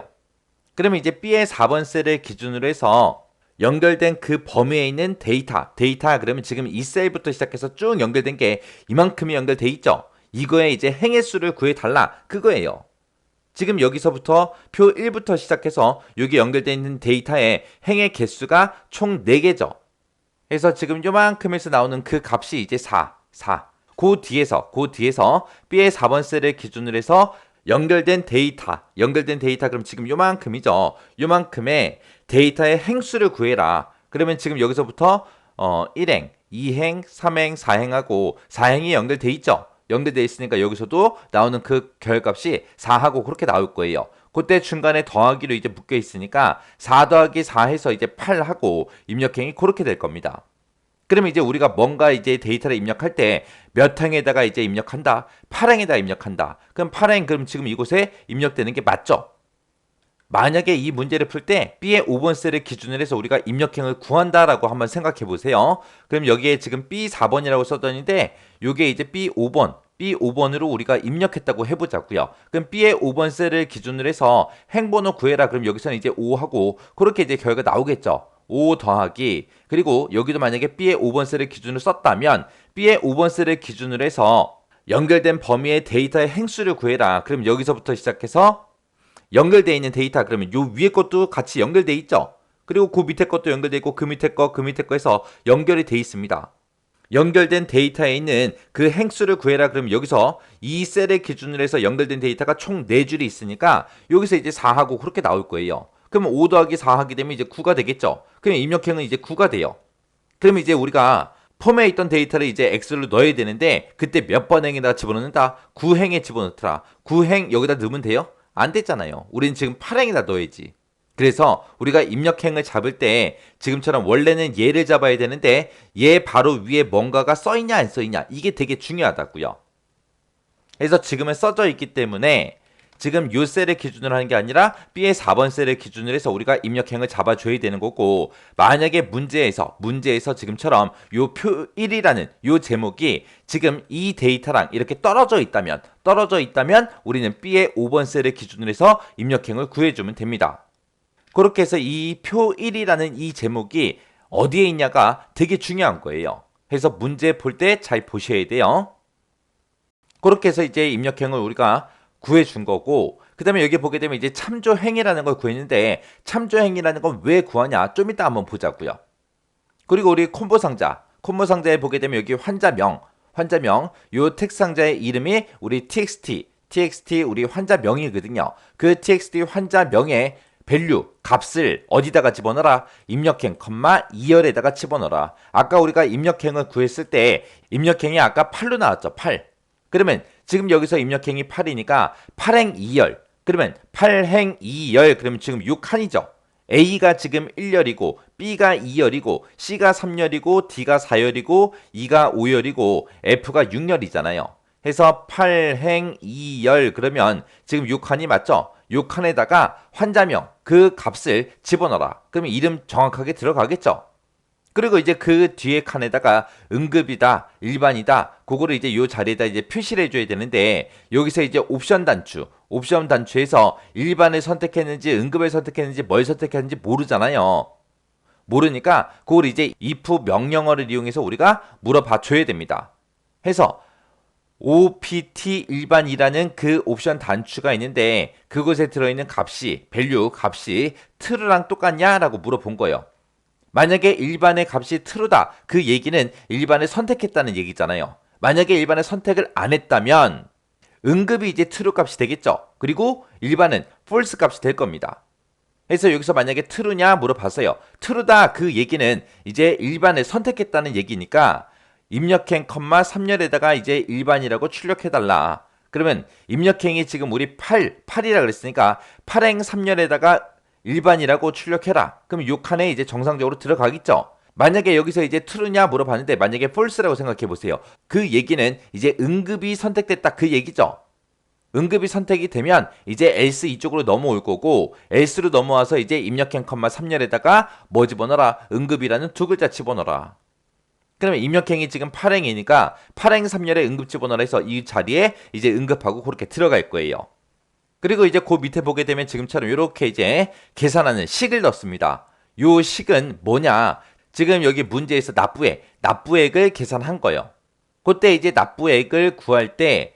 그러면 이제 B의 4번 셀을 기준으로 해서 연결된 그 범위에 있는 데이터 그러면 지금 이 셀부터 시작해서 쭉 연결된 게 이만큼이 연결돼 있죠. 이거에 이제 행의 수를 구해달라 그거예요. 지금 여기서부터 표 1부터 시작해서 여기 연결되어 있는 데이터의 행의 개수가 총 4개죠. 그래서 지금 요만큼에서 나오는 그 값이 이제 4. 그 뒤에서 B의 4번 셀을 기준으로 해서 연결된 데이터 그럼 지금 요만큼이죠. 요만큼의 데이터의 행수를 구해라. 그러면 지금 여기서부터 1행, 2행, 3행, 4행하고 4행이 연결돼 있죠. 연결돼 있으니까 여기서도 나오는 그 결값이 4하고 그렇게 나올 거예요. 그때 중간에 더하기로 이제 묶여 있으니까 4 더하기 4 해서 이제 8하고 입력행이 그렇게 될 겁니다. 그러면 이제 우리가 뭔가 이제 데이터를 입력할 때 몇 행에다가 이제 입력한다? 8행에다 입력한다. 그럼 8행 그럼 지금 이곳에 입력되는 게 맞죠? 만약에 이 문제를 풀 때 B의 5번 셀을 기준으로 해서 우리가 입력행을 구한다라고 한번 생각해 보세요. 그럼 여기에 지금 B 4번이라고 써뒀는데 요게 이제 B 5번, B5번으로 우리가 입력했다고 해보자고요. 그럼 B의 5번 셀을 기준으로 해서 행번호 구해라. 그럼 여기서는 이제 5하고 그렇게 이제 결과 나오겠죠. 5 더하기 그리고 여기도 만약에 B의 5번 셀을 기준으로 썼다면 B의 5번 셀을 기준으로 해서 연결된 범위의 데이터의 행수를 구해라. 그럼 여기서부터 시작해서 연결되어 있는 데이터 그러면 요 위에 것도 같이 연결되어 있죠. 그리고 그 밑에 것도 연결되어 있고 그 밑에 거 해서 연결이 되어 있습니다. 연결된 데이터에 있는 그 행수를 구해라. 그러면 여기서 이 셀의 기준으로 해서 연결된 데이터가 총 4줄이 있으니까 여기서 이제 4하고 그렇게 나올 거예요. 그러면 5 더하기 4 하게 되면 이제 9가 되겠죠. 그러면 입력행은 이제 9가 돼요. 그러면 이제 우리가 폼에 있던 데이터를 이제 X로 넣어야 되는데 그때 몇 번 행에다가 집어넣는다? 9행에 집어넣더라. 9행 여기다 넣으면 돼요? 안 됐잖아요. 우리는 지금 8행에다 넣어야지. 그래서 우리가 입력행을 잡을 때 지금처럼 원래는 얘를 잡아야 되는데 얘 바로 위에 뭔가가 써있냐 안 써있냐 이게 되게 중요하다고요. 그래서 지금은 써져 있기 때문에 지금 요 셀을 기준으로 하는 게 아니라 B의 4번 셀을 기준으로 해서 우리가 입력행을 잡아줘야 되는 거고 만약에 문제에서 지금처럼 요 표 1이라는 요 제목이 지금 이 데이터랑 이렇게 떨어져 있다면 우리는 B의 5번 셀을 기준으로 해서 입력행을 구해주면 됩니다. 그렇게 해서 이 표 1이라는 이 제목이 어디에 있냐가 되게 중요한 거예요. 그래서 문제 볼 때 잘 보셔야 돼요. 그렇게 해서 이제 입력행을 우리가 구해준 거고 그 다음에 여기 보게 되면 이제 참조행이라는 걸 구했는데 참조행이라는 건 왜 구하냐 좀 이따 한번 보자고요. 그리고 우리 콤보 상자에 보게 되면 여기 환자명 요 텍스트 상자의 이름이 우리 txt 우리 환자명이거든요. 그 txt 환자명의 밸류 값을 어디다가 집어넣어라? 입력행, 2열에다가 집어넣어라. 아까 우리가 입력행을 구했을 때 입력행이 아까 8로 나왔죠. 8. 그러면 지금 여기서 입력행이 8이니까 8행 2열. 그러면 8행 2열 그러면 지금 6칸이죠. A가 지금 1열이고 B가 2열이고 C가 3열이고 D가 4열이고 E가 5열이고 F가 6열이잖아요. 해서 8행 2열 그러면 지금 6칸이 맞죠? 6칸에다가 환자명 그 값을 집어넣어라. 그러면 이름 정확하게 들어가겠죠? 그리고 이제 그 뒤에 칸에다가 응급이다, 일반이다, 그거를 이제 요 자리에다 이제 표시를 해줘야 되는데 여기서 이제 옵션 단추에서 일반을 선택했는지 응급을 선택했는지 뭘 선택했는지 모르잖아요. 모르니까 그걸 이제 if 명령어를 이용해서 우리가 물어봐 줘야 됩니다. 해서 OPT 일반이라는 그 옵션 단추가 있는데 그곳에 들어있는 값이 밸류 값이 true랑 똑같냐라고 물어본 거예요. 만약에 일반의 값이 true다. 그 얘기는 일반을 선택했다는 얘기잖아요. 만약에 일반을 선택을 안 했다면 응급이 이제 true 값이 되겠죠. 그리고 일반은 false 값이 될 겁니다. 그래서 여기서 만약에 true냐 물어봤어요. true다. 그 얘기는 이제 일반을 선택했다는 얘기니까 입력행, 3열에다가 이제 일반이라고 출력해달라. 그러면 입력행이 지금 우리 8이라 그랬으니까 8행 3열에다가 일반이라고 출력해라. 그럼 6칸에 이제 정상적으로 들어가겠죠. 만약에 여기서 이제 true냐 물어봤는데 만약에 false라고 생각해 보세요. 그 얘기는 이제 응급이 선택됐다 그 얘기죠. 응급이 선택이 되면 이제 else 이쪽으로 넘어올 거고 else로 넘어와서 이제 입력행, 3열에다가 뭐 집어넣어라? 응급이라는 두 글자 집어넣어라. 그러면 입력행이 지금 8행이니까 8행 3열에 응급 집어넣어라 해서 이 자리에 이제 응급하고 그렇게 들어갈 거예요. 그리고 이제 그 밑에 보게 되면 지금처럼 이렇게 이제 계산하는 식을 넣습니다. 요 식은 뭐냐? 지금 여기 문제에서 납부액을 계산한 거예요. 그때 이제 납부액을 구할 때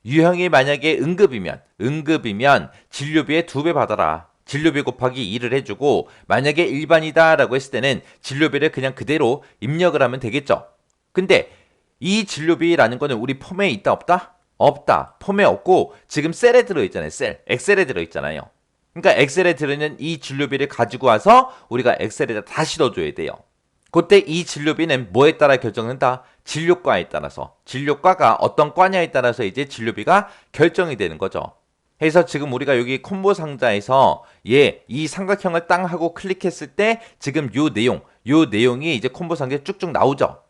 유형이 만약에 응급이면 진료비의 2배 받아라. 진료비 곱하기 2를 해주고 만약에 일반이다 라고 했을 때는 진료비를 그냥 그대로 입력을 하면 되겠죠. 근데 이 진료비라는 거는 우리 폼에 있다 없다? 없다. 폼에 없고 지금 셀에 들어있잖아요. 엑셀에 들어있잖아요. 그러니까 엑셀에 들어있는 이 진료비를 가지고 와서 우리가 엑셀에다 다시 넣어줘야 돼요. 그때 이 진료비는 뭐에 따라 결정된다? 진료과에 따라서. 진료과가 어떤 과냐에 따라서 이제 진료비가 결정이 되는 거죠. 해서 지금 우리가 여기 콤보 상자에서 이 삼각형을 땅 하고 클릭했을 때 지금 요 내용이 이제 콤보 상자에 쭉쭉 나오죠.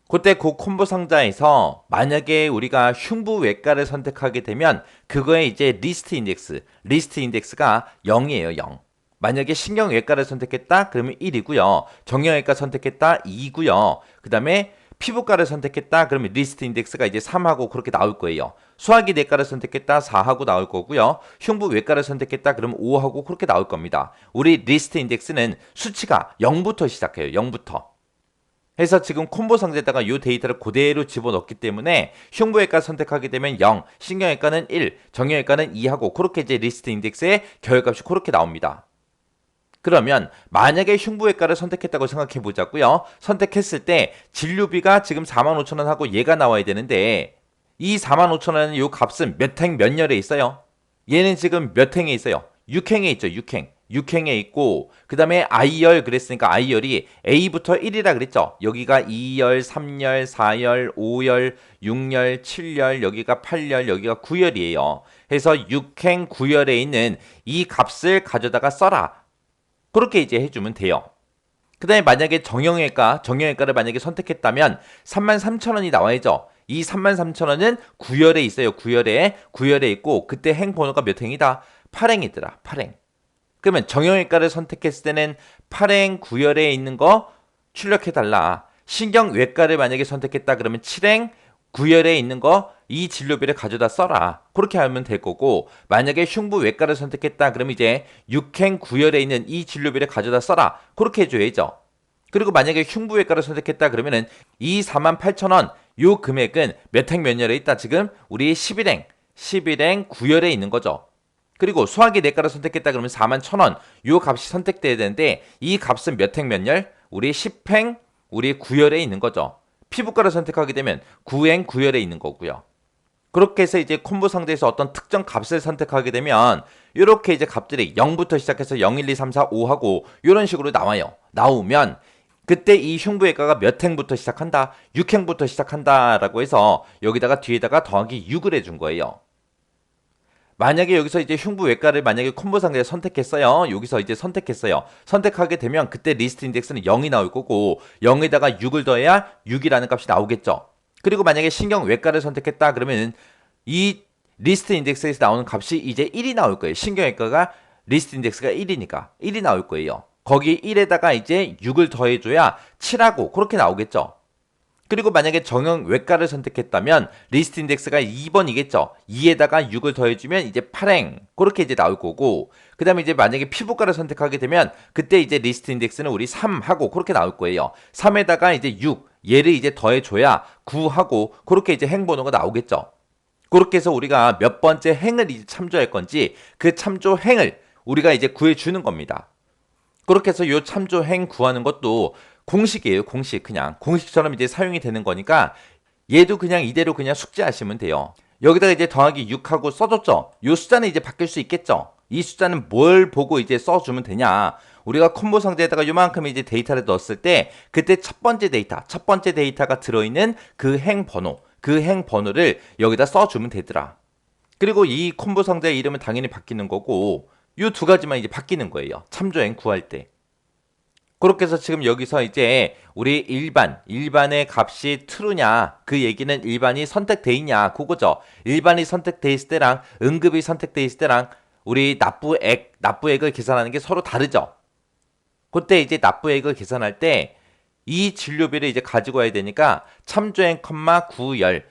그때 그 콤보 상자에서 만약에 우리가 흉부 외과를 선택하게 되면 그거에 이제 리스트 인덱스가 0이에요, 0. 만약에 신경외과를 선택했다 그러면 1이고요. 정형외과 선택했다 2고요. 그다음에 피부과를 선택했다 그러면 리스트 인덱스가 이제 3하고 그렇게 나올 거예요. 소화기 내과를 선택했다 4하고 나올 거고요. 흉부 외과를 선택했다 그러면 5하고 그렇게 나올 겁니다. 우리 리스트 인덱스는 수치가 0부터 시작해요. 0부터. 해서 지금 콤보 상자에다가 이 데이터를 그대로 집어넣기 때문에 흉부외과 선택하게 되면 0, 신경외과는 1, 정형외과는 2하고 그렇게 이제 리스트 인덱스의 결값이 그렇게 나옵니다. 그러면 만약에 흉부외과를 선택했다고 생각해 보자고요. 선택했을 때 진료비가 지금 45,000원 하고 얘가 나와야 되는데 이 45,000원은 이 값은 몇 행 몇 열에 있어요? 얘는 지금 몇 행에 있어요? 6행에 있죠. 6행. 6행에 있고 그 다음에 I열 그랬으니까 I열이 A부터 1이라 그랬죠. 여기가 2열, 3열, 4열, 5열, 6열, 7열, 여기가 8열, 여기가 9열이에요. 해서 6행 9열에 있는 이 값을 가져다가 써라. 그렇게 이제 해주면 돼요. 그 다음에 만약에 정형외과를 만약에 선택했다면 33,000원이 나와야죠. 이 33,000원은 9열에 있어요. 9열에 있고 그때 행 번호가 몇 행이다? 8행이더라. 8행. 그러면 정형외과를 선택했을 때는 8행 9열에 있는 거 출력해달라. 신경외과를 만약에 선택했다 그러면 7행 9열에 있는 거 이 진료비를 가져다 써라. 그렇게 하면 될 거고 만약에 흉부외과를 선택했다 그러면 이제 6행 9열에 있는 이 진료비를 가져다 써라. 그렇게 해줘야죠. 그리고 만약에 흉부외과를 선택했다 그러면은 이 48,000원 요 금액은 몇 행 몇 열에 있다 지금 우리 11행 9열에 있는 거죠. 그리고 소화기 내과를 선택했다 그러면 41,000원 요 값이 선택돼야 되는데 이 값은 몇 행 몇 열? 우리 10행 우리 9열에 있는 거죠. 피부과를 선택하게 되면 9행 9열에 있는 거고요. 그렇게 해서 이제 콤보 상자에서 어떤 특정 값을 선택하게 되면 이렇게 이제 값들이 0부터 시작해서 0, 1, 2, 3, 4, 5 하고 이런 식으로 나와요. 나오면 그때 이 흉부외과가 몇 행부터 시작한다? 6행부터 시작한다라고 해서 여기다가 뒤에다가 더하기 6을 해준 거예요. 만약에 여기서 이제 흉부외과를 만약에 콤보 상자에 선택했어요. 여기서 이제 선택했어요. 선택하게 되면 그때 리스트 인덱스는 0이 나올 거고 0에다가 6을 더해야 6이라는 값이 나오겠죠. 그리고 만약에 신경외과를 선택했다 그러면 이 리스트 인덱스에서 나오는 값이 이제 1이 나올 거예요. 신경외과가 리스트 인덱스가 1이니까 1이 나올 거예요. 거기 1에다가 이제 6을 더해줘야 7하고 그렇게 나오겠죠. 그리고 만약에 정형외과를 선택했다면 리스트 인덱스가 2번이겠죠. 2에다가 6을 더해주면 이제 8행 그렇게 이제 나올 거고 그 다음에 이제 만약에 피부과를 선택하게 되면 그때 이제 리스트 인덱스는 우리 3하고 그렇게 나올 거예요. 3에다가 이제 6 얘를 이제 더해줘야 9하고 그렇게 이제 행번호가 나오겠죠. 그렇게 해서 우리가 몇 번째 행을 이제 참조할 건지 그 참조 행을 우리가 이제 구해주는 겁니다. 그렇게 해서 요 참조행 구하는 것도 공식이에요. 그냥 공식처럼 이제 사용이 되는 거니까 얘도 그냥 이대로 그냥 숙지하시면 돼요. 여기다가 이제 더하기 6하고 써줬죠. 요 숫자는 이제 바뀔 수 있겠죠. 이 숫자는 뭘 보고 이제 써주면 되냐. 우리가 콤보 상자에다가 요만큼 이제 데이터를 넣었을 때 그때 첫 번째 데이터가 들어있는 그 행번호를 여기다 써주면 되더라. 그리고 이 콤보 상자의 이름은 당연히 바뀌는 거고 이 두 가지만 이제 바뀌는 거예요. 참조행 구할 때. 그렇게 해서 지금 여기서 이제 우리 일반의 값이 true냐 그 얘기는 일반이 선택돼 있냐 그거죠. 일반이 선택돼 있을 때랑 응급이 선택돼 있을 때랑 우리 납부액을 계산하는 게 서로 다르죠. 그때 이제 납부액을 계산할 때 이 진료비를 이제 가지고 와야 되니까 참조행, 9열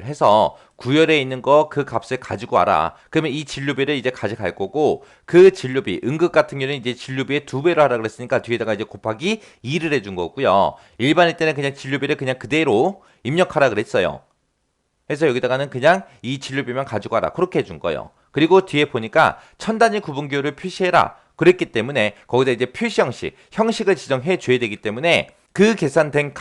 해서 9열에 있는 거 그 값을 가지고 와라. 그러면 이 진료비를 이제 가져갈 거고 그 진료비 응급 같은 경우는 이제 진료비의 2배로 하라 그랬으니까 뒤에다가 이제 곱하기 2를 해준 거고요. 일반일 때는 그냥 진료비를 그냥 그대로 입력하라 그랬어요. 그래서 여기다가는 그냥 이 진료비만 가지고 와라. 그렇게 해준 거예요. 그리고 뒤에 보니까 천단위 구분기호를 표시해라. 그랬기 때문에 거기다 이제 표시 형식을 지정해 줘야 되기 때문에 그 계산된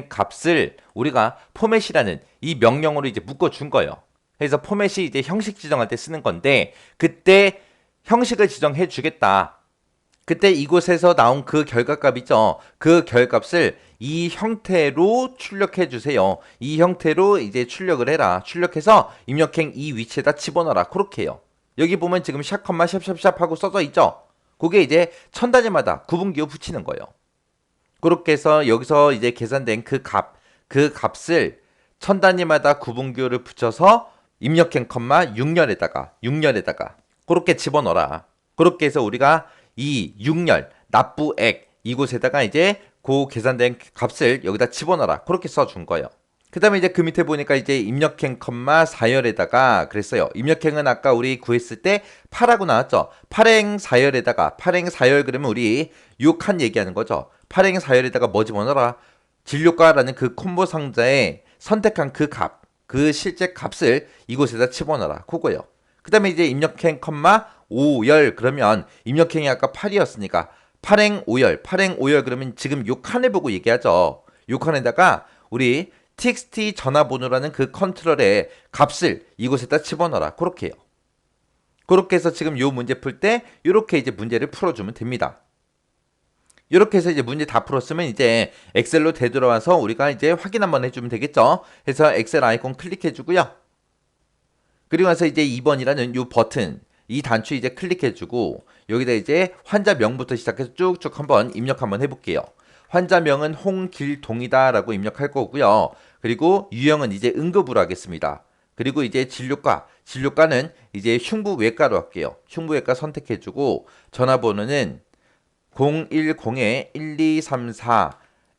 값을 우리가 포맷이라는 이 명령어로 이제 묶어준 거예요. 그래서 포맷이 이제 형식 지정할 때 쓰는 건데 그때 형식을 지정해 주겠다. 그때 이곳에서 나온 그 결과값 있죠. 그 결과값을 이 형태로 출력해 주세요. 이 형태로 이제 출력을 해라. 출력해서 입력행 이 위치에다 집어넣어라. 그렇게 해요. 여기 보면 지금 샵 하고 써져 있죠. 그게 이제 천 단위마다 구분기호 붙이는 거예요. 그렇게 해서 여기서 이제 계산된 그 값을 천 단위마다 구분기호를 붙여서 입력행 컴마 6열에다가 그렇게 집어넣어라. 그렇게 해서 우리가 이 6열 납부액 이곳에다가 이제 그 계산된 값을 여기다 집어넣어라. 그렇게 써준 거예요. 그 다음에 이제 그 밑에 보니까 이제 입력행 컴마 4열에다가 그랬어요. 입력행은 아까 우리 구했을 때 8하고 나왔죠. 8행 4열에다가 그러면 우리 6칸 얘기하는 거죠. 8행 4열에다가 뭐 집어넣어라? 진료과라는 그 콤보 상자에 선택한 그 실제 값을 이곳에다 집어넣어라. 그거예요. 그 다음에 이제 입력행 컴마 5열 그러면 입력행이 아까 8이었으니까 8행 5열 그러면 지금 요 칸을 보고 얘기하죠. 요 칸에다가 우리 txt 전화번호라는 그 컨트롤의 값을 이곳에다 집어넣어라. 그렇게 해요. 그렇게 해서 지금 요 문제 풀 때 이렇게 이제 문제를 풀어주면 됩니다. 이렇게 해서 이제 문제 다 풀었으면 이제 엑셀로 되돌아와서 우리가 이제 확인 한번 해주면 되겠죠. 해서 엑셀 아이콘 클릭해주고요. 그리고 나서 이제 2번이라는 요 버튼 이 단추 이제 클릭해주고 여기다 이제 환자명부터 시작해서 쭉쭉 한번 입력 한번 해볼게요. 환자명은 홍길동이다 라고 입력할 거고요. 그리고 유형은 이제 응급으로 하겠습니다. 그리고 이제 진료과는 이제 흉부외과로 할게요. 흉부외과 선택해주고 전화번호는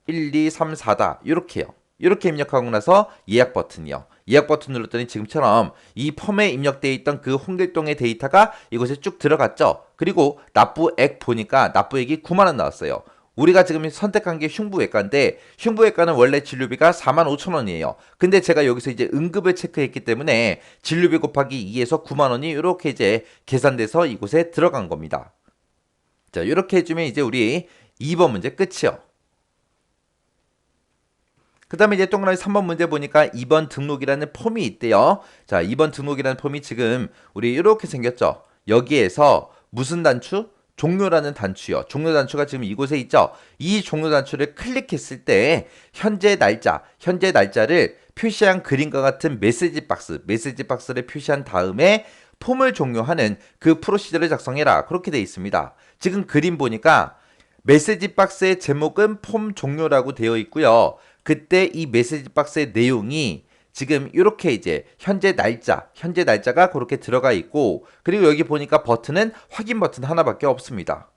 010-1234-1234다 이렇게요. 이렇게 입력하고 나서 예약 버튼이요. 예약 버튼 눌렀더니 지금처럼 이 펌에 입력되어 있던 그 홍길동의 데이터가 이곳에 쭉 들어갔죠. 그리고 납부액 보니까 납부액이 9만원 나왔어요. 우리가 지금 선택한 게 흉부외과인데 흉부외과는 원래 진료비가 45,000원이에요. 근데 제가 여기서 이제 응급을 체크했기 때문에 진료비 곱하기 2에서 9만원이 이렇게 이제 계산돼서 이곳에 들어간 겁니다. 자, 이렇게 해주면 이제 우리 2번 문제 끝이요. 그 다음에 이제 동그라미 3번 문제 보니까 2번 등록이라는 폼이 있대요. 자, 2번 등록이라는 폼이 지금 우리 이렇게 생겼죠. 여기에서 무슨 단추? 종료라는 단추요. 종료 단추가 지금 이곳에 있죠. 이 종료 단추를 클릭했을 때 현재 날짜를 표시한 그림과 같은 메시지 박스를 표시한 다음에 폼을 종료하는 그 프로시저를 작성해라. 그렇게 되어 있습니다. 지금 그림 보니까 메시지 박스의 제목은 폼 종료라고 되어 있고요. 그때 이 메시지 박스의 내용이 지금 이렇게 이제 현재 날짜가 그렇게 들어가 있고 그리고 여기 보니까 버튼은 확인 버튼 하나밖에 없습니다.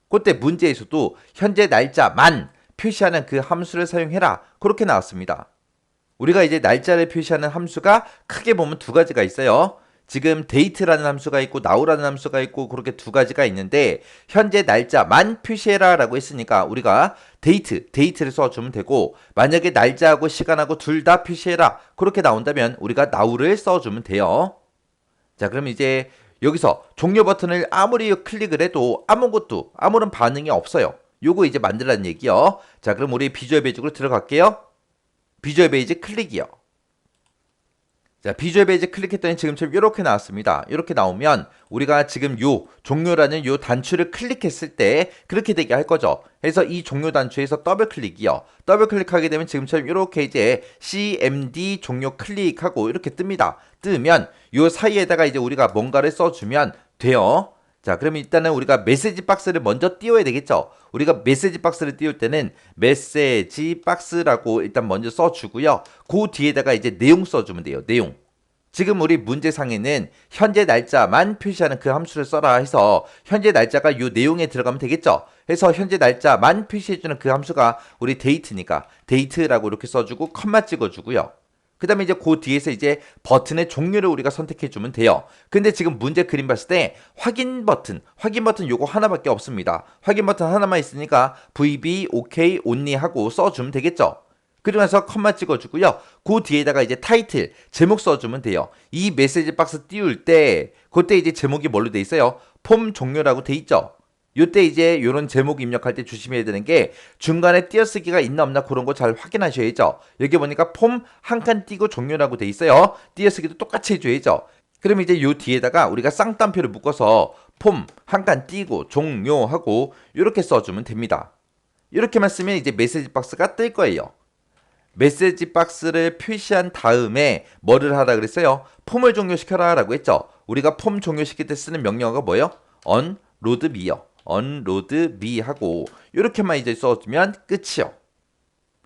그때 문제에서도 현재 날짜만 표시하는 그 함수를 사용해라. 그렇게 나왔습니다. 우리가 이제 날짜를 표시하는 함수가 크게 보면 두 가지가 있어요. 지금 date라는 함수가 있고 now라는 함수가 있고 그렇게 두 가지가 있는데 현재 날짜만 표시해라 라고 했으니까 우리가 date를 써주면 되고 만약에 날짜하고 시간하고 둘 다 표시해라 그렇게 나온다면 우리가 now를 써주면 돼요. 자, 그럼 이제 여기서 종료 버튼을 아무리 클릭을 해도 아무런 반응이 없어요. 요거 이제 만들라는 얘기요. 자, 그럼 우리 비주얼 베이직으로 들어갈게요. 비주얼 베이직 클릭이요. 자, 비주얼 베이직 클릭했더니 지금처럼 이렇게 나왔습니다. 이렇게 나오면 우리가 지금 요 종료라는 요 단추를 클릭했을 때 그렇게 되게 할 거죠. 그래서 이 종료 단추에서 더블 클릭이요. 더블 클릭하게 되면 지금처럼 이렇게 이제 CMD 종료 클릭하고 이렇게 뜹니다. 뜨면 요 사이에다가 이제 우리가 뭔가를 써주면 돼요. 자, 그러면 일단은 우리가 메시지 박스를 먼저 띄워야 되겠죠. 우리가 메시지 박스를 띄울 때는 메시지 박스라고 일단 먼저 써주고요. 그 뒤에다가 이제 내용 써주면 돼요. 내용. 지금 우리 문제상에는 현재 날짜만 표시하는 그 함수를 써라 해서 현재 날짜가 이 내용에 들어가면 되겠죠. 그래서 현재 날짜만 표시해주는 그 함수가 우리 데이트니까 데이트라고 이렇게 써주고 컴마 찍어주고요. 그 다음에 이제 그 뒤에서 이제 버튼의 종류를 우리가 선택해주면 돼요. 근데 지금 문제 그림 봤을 때 확인 버튼 요거 하나밖에 없습니다. 확인 버튼 하나만 있으니까 VB, OK, ONLY 하고 써주면 되겠죠. 그리고 나서 컴마 찍어주고요. 그 뒤에다가 이제 타이틀, 제목 써주면 돼요. 이 메시지 박스 띄울 때 그때 이제 제목이 뭘로 돼 있어요? 폼 종료라고 돼 있죠. 요때 이제 요런 제목 입력할 때 조심해야 되는 게 중간에 띄어쓰기가 있나 없나 그런 거 잘 확인하셔야죠. 여기 보니까 폼 한 칸 띄고 종료라고 돼 있어요. 띄어쓰기도 똑같이 해줘야죠. 그럼 이제 요 뒤에다가 우리가 쌍따옴표를 묶어서 폼 한 칸 띄고 종료하고 이렇게 써주면 됩니다. 이렇게만 쓰면 이제 메시지 박스가 뜰 거예요. 메시지 박스를 표시한 다음에 뭐를 하라 그랬어요? 폼을 종료시켜라 라고 했죠. 우리가 폼 종료시킬 때 쓰는 명령어가 뭐예요? unload me요. unload me 하고 이렇게만 이제 써주면 끝이요.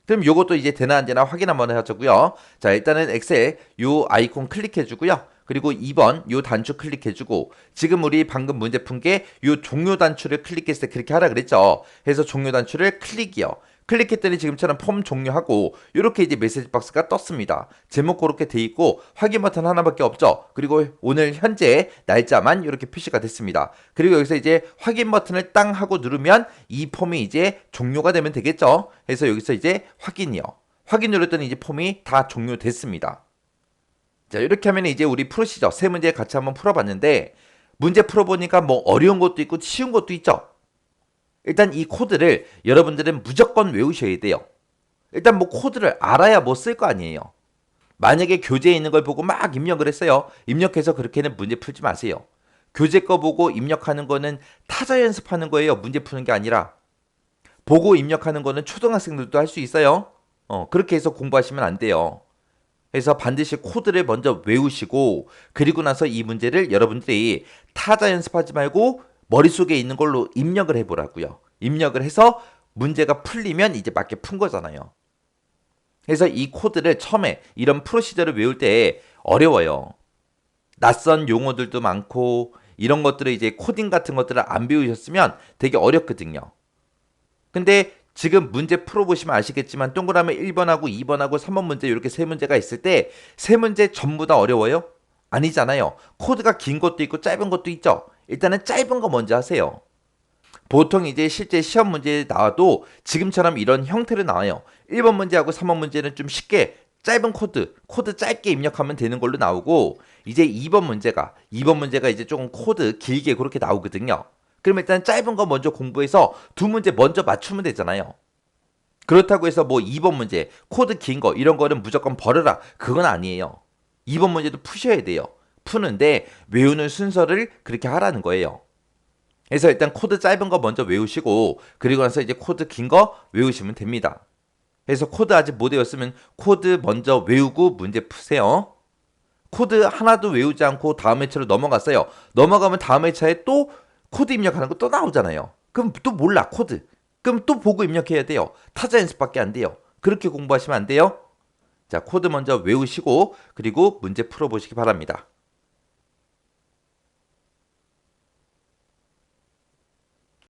그럼 요것도 이제 되나 안 되나 확인 한번 해주고요. 자, 일단은 엑셀 요 아이콘 클릭해주고요. 그리고 2번 요 단추 클릭해주고 지금 우리 방금 문제 푼 게 요 종료 단추를 클릭했을 때 그렇게 하라 그랬죠. 해서 종료 단추를 클릭이요. 클릭했더니 지금처럼 폼 종료하고 이렇게 이제 메시지 박스가 떴습니다. 제목 그렇게 돼 있고 확인 버튼 하나밖에 없죠. 그리고 오늘 현재 날짜만 이렇게 표시가 됐습니다. 그리고 여기서 이제 확인 버튼을 땅 하고 누르면 이 폼이 이제 종료가 되면 되겠죠. 그래서 여기서 이제 확인이요. 확인 누렸더니 이제 폼이 다 종료됐습니다. 자, 이렇게 하면 이제 우리 프로시저 세 문제 같이 한번 풀어봤는데 문제 풀어보니까 뭐 어려운 것도 있고 쉬운 것도 있죠. 일단 이 코드를 여러분들은 무조건 외우셔야 돼요. 일단 뭐 코드를 알아야 뭐 쓸 거 아니에요. 만약에 교재에 있는 걸 보고 막 입력을 했어요. 입력해서 그렇게는 문제 풀지 마세요. 교재 거 보고 입력하는 거는 타자 연습하는 거예요. 문제 푸는 게 아니라. 보고 입력하는 거는 초등학생들도 할 수 있어요. 그렇게 해서 공부하시면 안 돼요. 그래서 반드시 코드를 먼저 외우시고 그리고 나서 이 문제를 여러분들이 타자 연습하지 말고 머릿속에 있는 걸로 입력을 해보라고요. 입력을 해서 문제가 풀리면 이제 맞게 푼 거잖아요. 그래서 이 코드를 처음에 이런 프로시저를 외울 때 어려워요. 낯선 용어들도 많고 이런 것들을 이제 코딩 같은 것들을 안 배우셨으면 되게 어렵거든요. 근데 지금 문제 풀어보시면 아시겠지만 동그라미 1번하고 2번하고 3번 문제 이렇게 세 문제가 있을 때 세 문제 전부 다 어려워요? 아니잖아요. 코드가 긴 것도 있고 짧은 것도 있죠. 일단은 짧은 거 먼저 하세요. 보통 이제 실제 시험 문제에 나와도 지금처럼 이런 형태로 나와요. 1번 문제하고 3번 문제는 좀 쉽게 짧은 코드 짧게 입력하면 되는 걸로 나오고 이제 2번 문제가 이제 조금 코드 길게 그렇게 나오거든요. 그럼 일단 짧은 거 먼저 공부해서 두 문제 먼저 맞추면 되잖아요. 그렇다고 해서 뭐 2번 문제, 코드 긴 거 이런 거는 무조건 버려라. 그건 아니에요. 2번 문제도 푸셔야 돼요. 푸는데 외우는 순서를 그렇게 하라는 거예요. 그래서 일단 코드 짧은 거 먼저 외우시고 그리고 나서 이제 코드 긴 거 외우시면 됩니다. 그래서 코드 아직 못 외웠으면 코드 먼저 외우고 문제 푸세요. 코드 하나도 외우지 않고 다음 회차로 넘어갔어요. 넘어가면 다음 회차에 또 코드 입력하는 거 또 나오잖아요. 그럼 또 몰라 코드. 그럼 또 보고 입력해야 돼요. 타자 연습밖에 안 돼요. 그렇게 공부하시면 안 돼요. 자, 코드 먼저 외우시고 그리고 문제 풀어보시기 바랍니다.